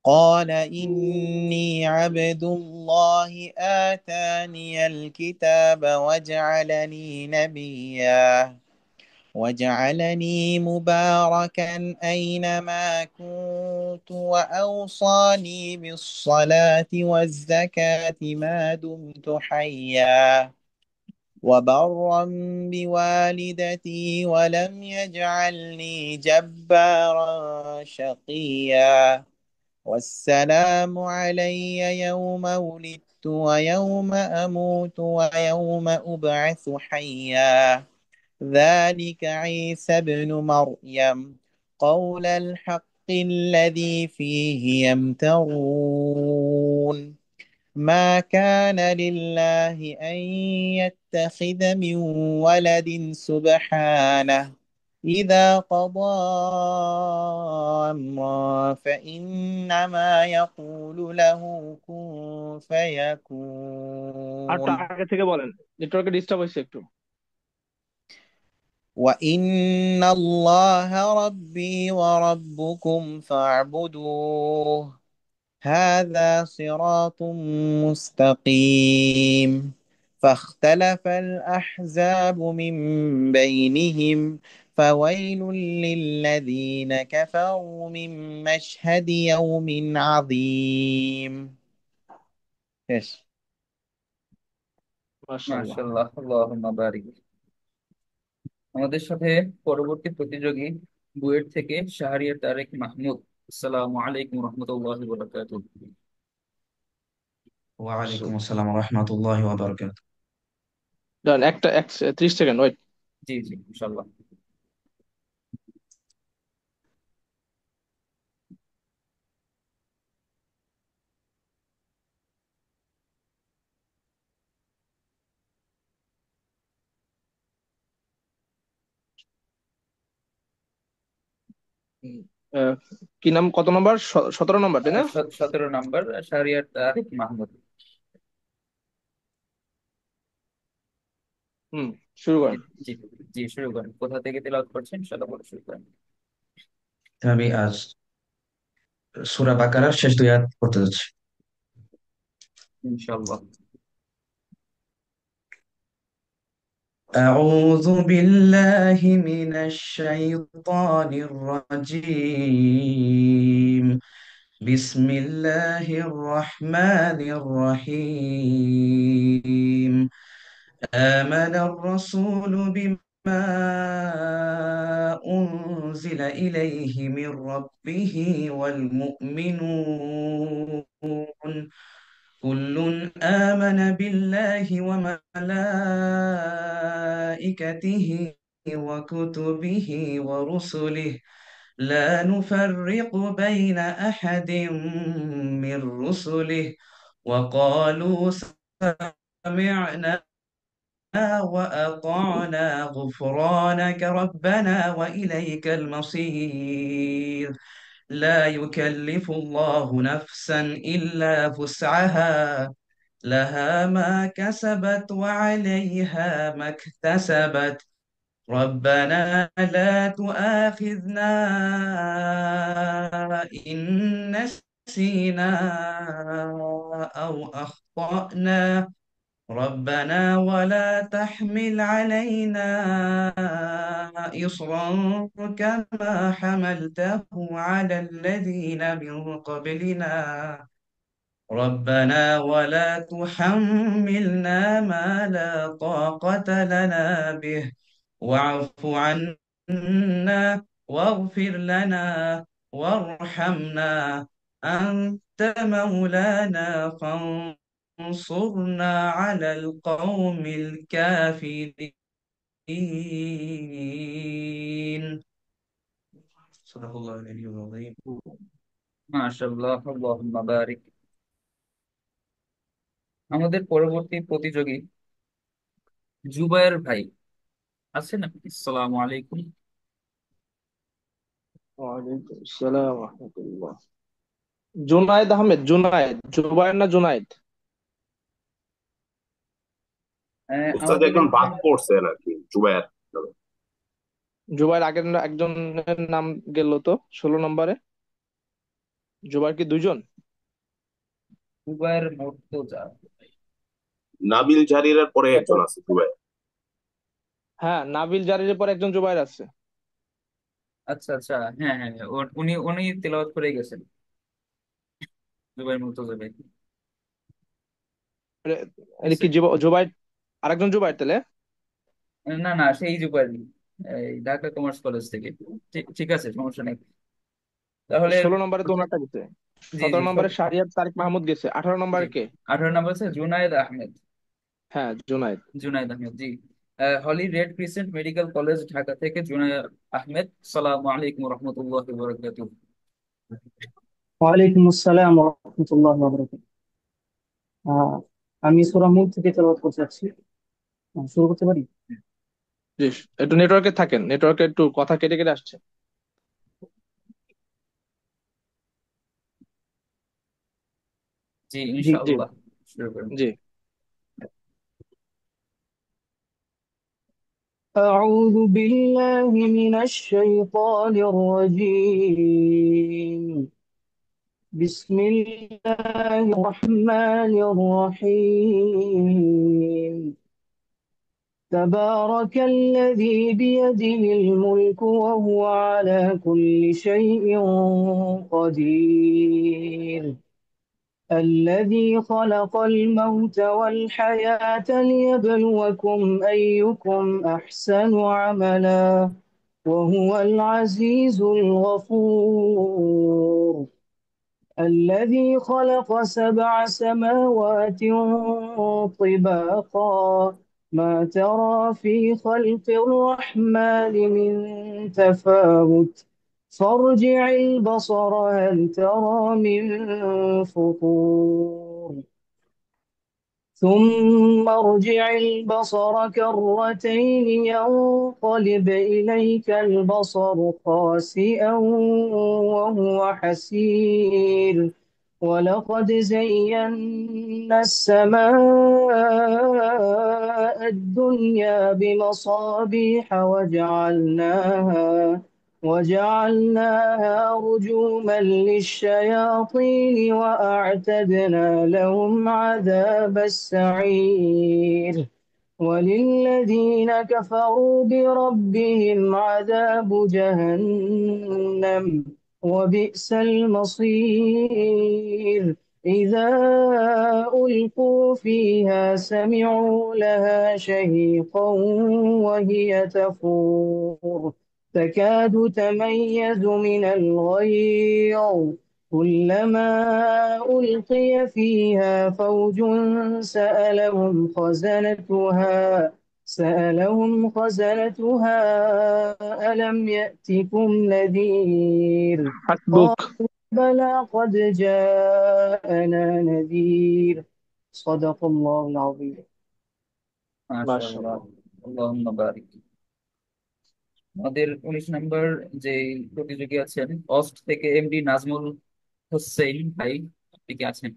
قال إني عبد الله آتاني الكتاب وجعلني نبيا وجعلني مباركا أينما كنت وأوصاني بالصلاة والزكاة ما دمت حيا وبرا بوالدتي ولم يجعلني جبارا شقيا والسلام علي يوم ولدت ويوم أموت ويوم أبعث حيا ذلك عيسى ابن مريم قول الحق الذي فيه يمترون ما كان لله أن يتخذ من ولد سبحانه إذا قضى أمرا فإنما يقول له كن আর তো فيكون আগে থেকে বলেন, নেটওয়ার্কে ডিস্টার্ব হয়েছে একটু। وإن الله ربي وربكم فاعبدوه هذا صراط مستقيم فاختلف الأحزاب من بينهم فويل للذين كفروا من مشهد يوم عظيم ايش মাশাআল্লাহ। মাশাআল্লাহ, আল্লাহুম্মা বারিক। আমাদের সাথে পরবর্তী প্রতিযোগী বুয়েট থেকে শাহরিয়ার তারেক মাহমুদ। আসসালামু আলাইকুম রহমতুল্লাহি ওয়া বারাকাতুহু। So, ওয়ালাইকুম আসসালাম রহমতুল্লাহ ওয়া বারাকাতুহু। ডান, 30 সেকেন্ড ওয়েট। জি জি, ইনশাআল্লাহ। কি নাম, কত নম্বর? 17 নম্বর, তাই না? 17 নম্বর, শাহরিয়ার তারেক মাহমুদ। হুম, শুরু জি করেন। জি জি, শুরু করেন। কোথা থেকে তেলাওয়াত করছেন ইনশাআল্লাহ বলে শুরু করেন। আমি আজ সূরা বাকারার শেষ দুই আয়াত পড়তে যাচ্ছি। ইনশাআল্লাহ। أعوذ بالله من الشيطان الرجيم. بسم الله الرحمن الرحيم. آمن الرسول بما أنزل إليه من ربه والمؤمنون كل آمن بالله وملائكته وكتبه ورسله لا نفرق بين أحد من رسله وقالوا سمعنا وأطعنا غفرانك ربنا وإليك المصير لا يكلف الله نفسا إلا وسعها لها ما كسبت وعليها ما اكتسبت ربنا لا تؤاخذنا إن نسينا أو أخطأنا ربنا ولا تحمل علينا إصرا كما حملته على الذين من قبلنا ربنا ولا تحملنا ما لا طاقة لنا به واعف عنا واغفر لنا وارحمنا أنت مولانا فانصرنا على القوم الكافرين. صدق الله العلي العظيم. মাশাআল্লাহ, আল্লাহুম্মা বারিক। আমাদের পরবর্তী প্রতিযোগী জুবায়ের ভাই আছেন আপনি? আসসালামু আলাইকুম। ওয়ালাইকুম আসসালাম ওয়া রাহমাতুল্লাহ। জুনায়েদ আহমেদ, জুনায়েদ, জুবায়ের না জুনায়েদ? উস্তাদ আমাদের একজন বাদ এখানে পড়ছে নাকি জুবায়ের নামে? জুবায়ের আগের একজনের নাম গেল তো 16 নম্বরে। জুবায়ের কি দুইজন? জুবায়ের মুর্তজা। নাবিল জারিরের পরে একজন আছে জুবায়ের। হ্যাঁ, নাবিল জারিরের পর একজন জুবায়ের আছে। আচ্ছা আচ্ছা, হ্যাঁ হ্যাঁ হ্যাঁ, উনি উনি তেলাওয়াত করে গেছেন, জুবায়ের মুর্তজা ভাই। এটা কি জুবায়ের? আরেকজন জুবায়ের তাহলে? না না, সেই জুবায়ের, এই ঢাকা কমার্স কলেজ থেকে। ঠিক ঠিক আছে, সমস্যা নেই। তাহলে 16 নম্বরে তো ওনারটা গেছে, জি 17 জি, নম্বরে শাহরিয়ার তারিক মাহমুদ গেছে, 18 জি নম্বরে কে? 18 নম্বর আছে জুনায়েদ আহমেদ। হ্যাঁ, জুনায়েদ। জুনায়েদ আহমেদ, জি। Holy Red Crescent Medical College Dhaka থেকে জুনায়দ আহমেদ। সালাম আলাইকুম রহমতুল্লাহ বরকাতুহ। ওয়ালাইকুম আসসালাম রহমতুল্লাহ বারাকাতুহু। আহ, আমি সূরা মুলক থেকে তেলাওয়াত করতে যাচ্ছি। শুরু করতে পারি? জি, একটু নেটওয়ার্কে থাকেন, নেটওয়ার্কে একটু কথা কেটে কেটে আসছে। জি জি জি ইনশাআল্লাহ শুরু করুন। জি। أعوذ بالله من الشيطان الرجيم. بسم الله الرحمن الرحيم. تبارك الذي بيده الملك وهو على كل شيء قدير. الذي خلق الموت والحياة ليبلوكم أيكم أحسن عملا وهو العزيز الغفور. الذي خلق 7 سماوات طباقا ما ترى في خلق الرحمن من تفاوت فارجع البصر هل ترى من فطور. ثم ارجع البصر كرتين ينقلب إليك البصر خاسئا وهو حسير. ولقد زينا السماء الدنيا بمصابيح وجعلناها رجوما للشياطين وأعتدنا لهم عذاب السعير. وللذين كفروا بربهم عذاب جهنم وبئس المصير. إذا ألقوا فيها سمعوا لها شهيقا وهي تفور تكاد تميز من الغيظ. كلما ألقي فيها فوج سألهم خزنتها ألم يأتكم نذير. قالوا حسبك. بلى قد جاءنا نذير. صدق الله العظيم. মাশাআল্লাহ, মাশাআল্লাহ। আল্লাহুম্মা বারিক। আমাদের 19 নম্বর যে প্রতিযোগী আছেন অস্ট থেকে এমডি নাজমুল হোসেন ভাই, আপনি কি আছেন?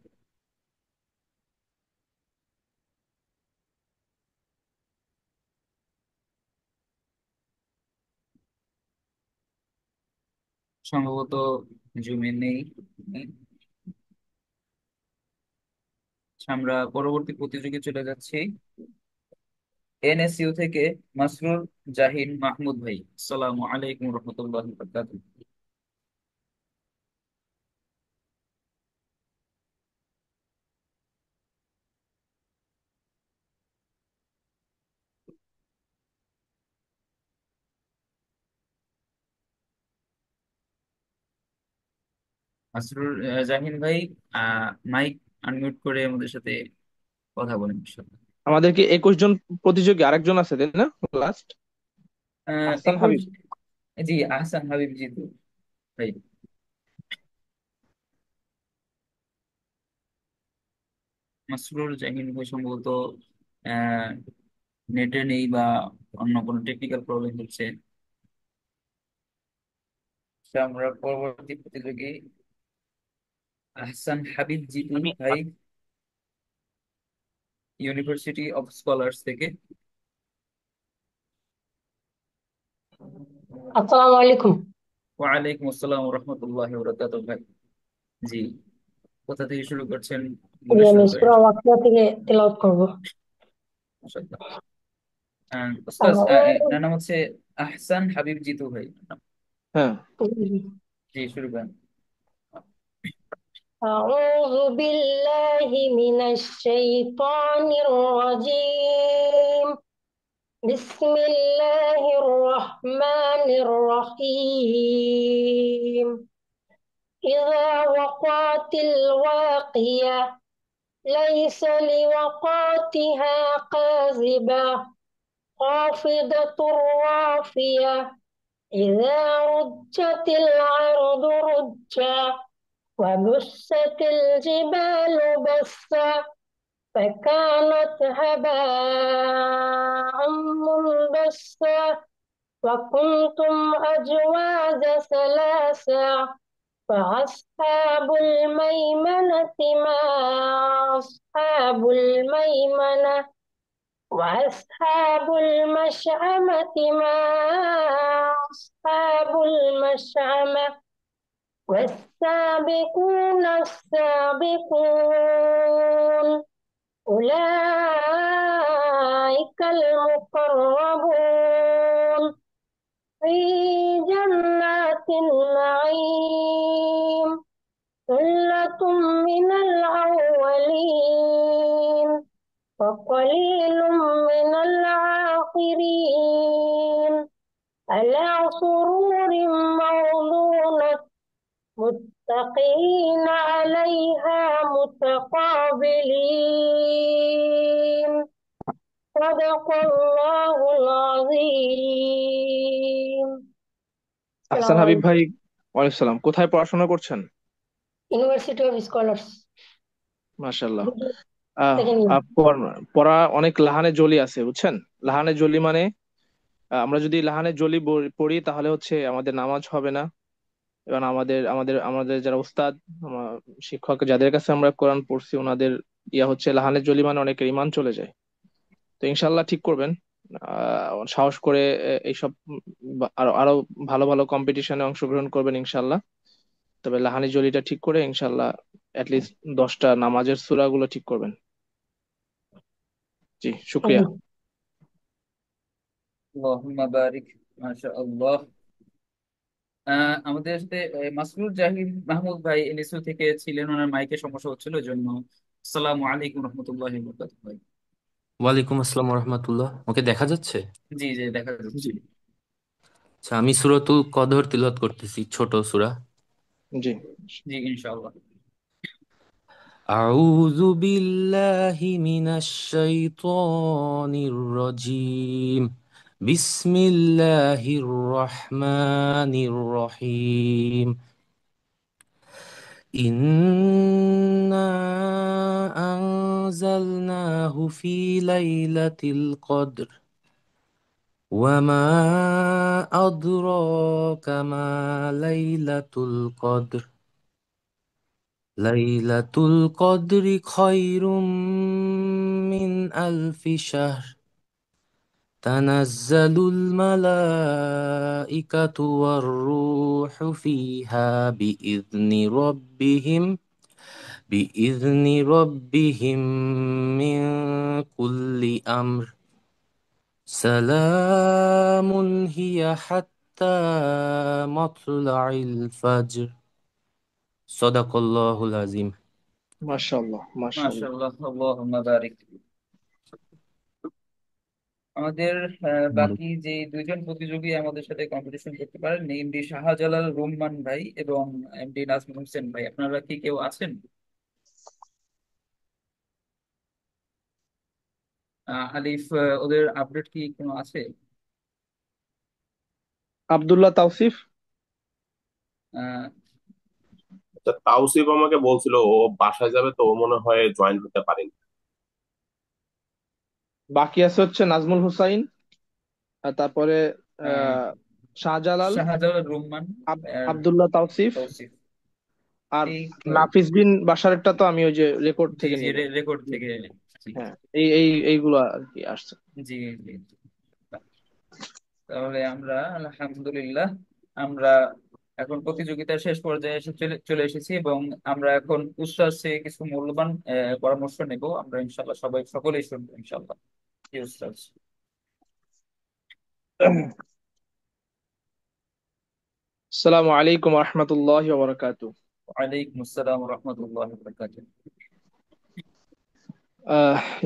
সম্ভবত জুমে নেই। আচ্ছা, আমরা পরবর্তী প্রতিযোগী চলে যাচ্ছি। এনএসইউ থেকে মাসরুর জাহিন মাহমুদ ভাই। আসসালামু আলাইকুম রহমতুল্লাহ বরকাতুহ। মাসরুর জাহিন ভাই, মাইক আনমিউট করে আমাদের সাথে কথা বলেন ইনশাআল্লাহ। আমাদের কি 21 জন প্রতিযোগী, আরেকজন আছে তাই না লাস্ট? আহসান 21, হাবিব। জি আহসান হাবিব জিতু ভাই। মাসরুর জাহিন ভাই সম্ভবত আহ নেটে নেই বা অন্য কোনো টেকনিক্যাল প্রবলেম হচ্ছে। আচ্ছা, আমরা পরবর্তী প্রতিযোগী আহসান হাবিব জিতু ভাই, ইউনিভার্সিটি অফ স্কলার্স থেকে। আসসালামু আলাইকুম। ওয়ালাইকুম আসসালাম রহমতুল্লাহ বরকাতুহ ভাই। জি, কোথা থেকে শুরু করছেন জি, বলে আমি শুরু করেন। সূরা ওয়াকিয়া থেকে তেলাওয়াত করব। মাশাআল্লাহ। উস্তাদ, أعوذ এনার নাম হচ্ছে আহসান হাবিব জিতু ভাই। হ্যাঁ। জি শুরু করেন। أعوذ بالله من الشيطان الرجيم. بسم الله الرحمن الرحيم. إذا وقعت الواقية ليس لوقعتها كاذبة خافضة رافية إذا رجت الأرض رجا وبست الجبال بسا فكانت هباء منبثا وكنتم أزواجا ثلاثا فأصحاب الميمنة ما أصحاب الميمنة وأصحاب المشأمة ما أصحاب المشأمة والسابقون السابقون أولئك المقربون في جنات النعيم ثلة من الأولين وقليل من الآخرين على سرور موضونة متقين عليها متقابلين صدق الله العظيم আহসান السلام হাবিব عليكم ভাই, ওয়ালাইকুম সালাম। কোথায় পড়াশোনা করছেন? University of Scholars মাশাআল্লাহ। second year পড়া অনেক লাহানে জলি আছে, বুঝছেন? লাহানে জলি মানে আমরা যদি লাহানে জলি পড়ি তাহলে হচ্ছে আমাদের নামাজ হবে না, এবং আমাদের আমাদের আমাদের যারা উস্তাদ, শিক্ষক, যাদের কাছে আমরা কোরআন পড়ছি ওনাদের হচ্ছে লাহানে জলি মানে অনেকের ইমান চলে যায়। তো ইনশাল্লাহ ঠিক করবেন। সাহস করে এইসব আরো আরো ভালো ভালো কম্পিটিশনে অংশগ্রহণ করবেন ইনশাল্লাহ। তবে লাহানি জলিটা ঠিক করে ইনশাল্লাহ লিস্ট 10টা নামাজের সূরা গুলো ঠিক করবেন। জি, শুক্রিয়া। আল্লাহুম্মা বারিক, মাশাআল্লাহ। আমাদের সাথে মাসরুর জাহিদ মাহমুদ ভাই এনএসইউ থেকে ছিলেন, ওনার মাইকে সমস্যা হচ্ছিল জন্য। আসসালামু আলাইকুম রহমতুল্লাহি ওয়া বারাকাতুহু ভাই। ওয়ালাইকুম আসসালাম রহমতুল্লাহ। ওকে দেখা যাচ্ছে? জি জি, দেখা যাচ্ছে। জি আচ্ছা, আমি সূরাতুল কদর তিলাওয়াত করতেছি, ছোট সূরা। জি জি ইনশাআল্লাহ। أعوذ بالله من الشيطان الرجيم. بسم الله الرحمن الرحيم. إنا أنزلناه في ليلة القدر وما أدراك ما ليلة القدر. ليلة القدر خير من ألف شهر. تنزل الملائكة والروح فيها بإذن ربهم من كل أمر. سلام هي حتى مطلع الفجر. صدق الله العظيم. মাশাআল্লাহ মাশাআল্লাহ। মাশাআল্লাহ, আল্লাহুম্মা বারিক। আমাদের বাকি যে দুইজন প্রতিযোগী আমাদের সাথে কম্পিটিশন করতে পারেন, এমডি শাহজালাল রহমান ভাই এবং এমডি নাজমুল হোসেন ভাই, আপনারা কি কেউ আছেন? আলিফ, ওদের আপডেট কি কোনো আছে? আব্দুল্লাহ তাওসিফ। আহ, আচ্ছা, তাওসিফ আমাকে বলছিল ও বাসায় যাবে, তো ও মনে হয় জয়েন হতে পারেনি। বাকি আছে হচ্ছে নাজমুল হুসাইন, আর তারপরে আহ, শাহজালাল, শাহজালাল রহমান আর আব্দুল্লাহ তাওসিফ, তৌসিফ। আর এই নাফিস বিন বাশারেরটা তো আমি ওই যে রেকর্ড জি থেকে জি, নিব। রেকর্ড থেকে। জি হ্যাঁ, এইগুলা আর কি আসছে। জি জি। তাহলে আমরা আলহামদুলিল্লাহ, আমরা এখন প্রতিযোগিতার শেষ পর্যায়ে এসে চলে চলে এসেছি, এবং আমরা এখন উস্তাদ সে কিছু মূল্যবান পরামর্শ নেব। আমরা ইনশাল্লাহ সকলেই শুনবো ইনশাল্লাহ। জি উস্তাদ। আসসালামু আলাইকুম ওয়া রাহমাতুল্লাহি ওয়া বারাকাতুহু। ওয়ালাইকুম আসসালাম ওয়া রাহমাতুল্লাহি ওয়া বারাকাতুহু।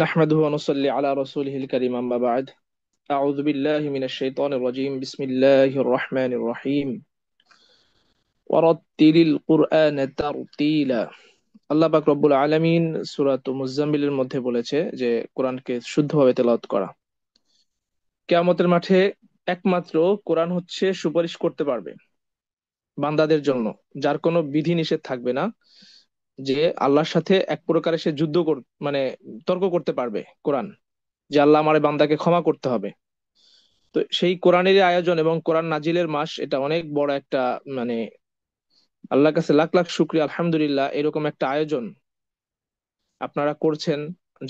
নাহমাদুহু ওয়া নুসাল্লি আলা রাসূলিহিল কারীম, আম্মা বা'দ। আউযু বিল্লাহি মিনাশ শাইতানির রাজীম। বিসমিল্লাহির রহমানির রহিম। ওয়ারাত্তিলিল কুরআনা তারতিলা। আল্লাহ পাক রব্বুল আলামিন সূরা মুজাম্মিলের মধ্যে বলেছে যে কোরআনকে শুদ্ধভাবে তেলাওয়াত করা। কিয়ামতের মাঠে একমাত্র কোরআন হচ্ছে সুপারিশ করতে পারবে বান্দাদের জন্য, যার কোনো বিধি নিষেধ থাকবে না, যে আল্লাহর সাথে এক প্রকারে সে মানে তর্ক করতে পারবে কোরআন, যে আল্লাহ আমার এই বান্দাকে ক্ষমা করতে হবে। তো সেই কোরআনেরই আয়োজন এবং কোরআন নাজিলের মাস, এটা অনেক বড় একটা মানে আল্লাহর কাছে লাখ লাখ শুকরিয়া, আলহামদুলিল্লাহ এরকম একটা আয়োজন আপনারা করছেন।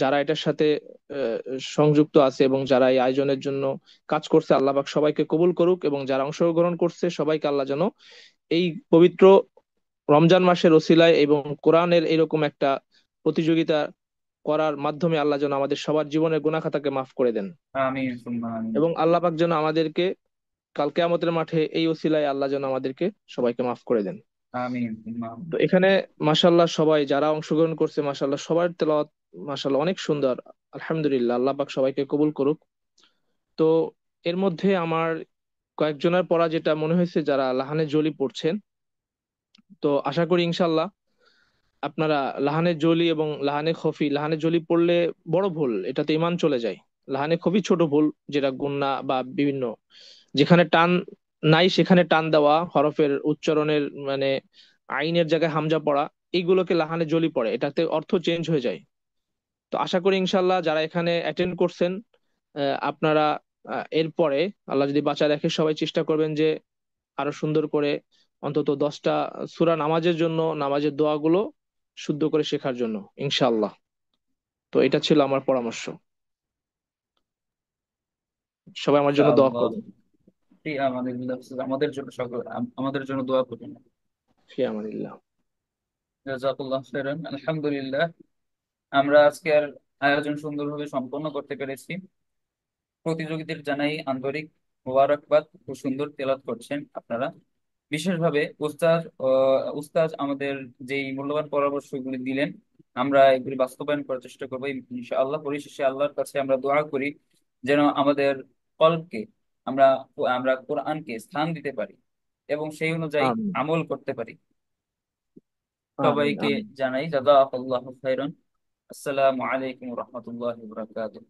যারা এটার সাথে আহ, সংযুক্ত আছে এবং যারা এই আয়োজনের জন্য কাজ করছে, আল্লাহ পাক সবাইকে কবুল করুক, এবং যারা অংশগ্রহণ করছে সবাইকে আল্লাহ যেন এই পবিত্র রমজান মাসের ওসিলায় এবং কোরআনের এরকম একটা প্রতিযোগিতা করার মাধ্যমে আল্লাহ যেন আমাদের সবার জীবনের গুনাহ খাতাকে মাফ করে দেন, আমিন সুম্মা আমিন। এবং আল্লাহ পাক যেন আমাদেরকে কাল কিয়ামতের মাঠে এই ওসিলায় আল্লাহ যেন আমাদেরকে সবাইকে মাফ করে দেন। আমিন সুম্মা আমিন। তো এখানে মাশাল্লাহ সবাই যারা অংশগ্রহণ করছে, মাশাল্লাহ সবার তেলাওয়াত মাশাল্লাহ অনেক সুন্দর, আলহামদুলিল্লাহ, আল্লাহ পাক সবাইকে কবুল করুক। তো এর মধ্যে আমার কয়েকজনের পড়া যেটা মনে হয়েছে, যারা লাহানে জলি পড়ছেন, তো আশা করি ইনশাল্লাহ আপনারা লাহানে জলি এবং লাহানে খফি, লাহানে জলি পড়লে বড় ভুল, এটাতে ইমান চলে যায়। লাহানে খফি ছোট ভুল, যেটা গুন্না বা বিভিন্ন যেখানে টান নাই সেখানে টান দেওয়া, হরফের উচ্চারণের মানে আইনের জায়গায় হামজা পড়া, এইগুলোকে লাহানে জলি পড়ে, এটাতে অর্থ চেঞ্জ হয়ে যায়। তো আশা করি ইনশাল্লাহ যারা এখানে অ্যাটেন্ড করছেন, আপনারা এরপরে আল্লাহ যদি বাঁচায় রাখে সবাই চেষ্টা করবেন যে আরো সুন্দর করে অন্তত 10টা সূরা নামাজের জন্য, নামাজের দোয়াগুলো শুদ্ধ করে শেখার জন্য ইনশাআল্লাহ। তো এটা ছিল আমার পরামর্শ। সবাই আমার জন্য দোয়া ইনশাআল্লাহ। করবেন। ফি আমানিল্লাহ। আমাদের জন্য আমাদের জন্য দোয়া করবেন। ফি আমানিল্লাহ। জাযাকাল্লাহ খাইরান। আলহামদুলিল্লাহ, আমরা আজকের আয়োজন সুন্দরভাবে সম্পন্ন করতে পেরেছি। প্রতিযোগীদের জানাই আন্তরিক মোবারকবাদ। খুব সুন্দর তেলাওয়াত করছেন আপনারা। বিশেষভাবে উস্তাজ আমাদের যেই মূল্যবান পরামর্শগুলি দিলেন, আমরা এগুলি বাস্তবায়ন করার চেষ্টা করবো ইনশাআল্লাহ। পরিশেষে আল্লাহর কাছে আমরা দোয়া করি যেন আমাদের কলবকে আমরা আমরা কোরআনকে স্থান দিতে পারি এবং সেই অনুযায়ী আমিন আমল করতে পারি। আমিন সবাইকে আমিন। জানাই জাযাকাল্লাহু খাইরান। আসসালামু আলাইকুম ওয়া রাহমাতুল্লাহি ওয়া বারাকাতুহু।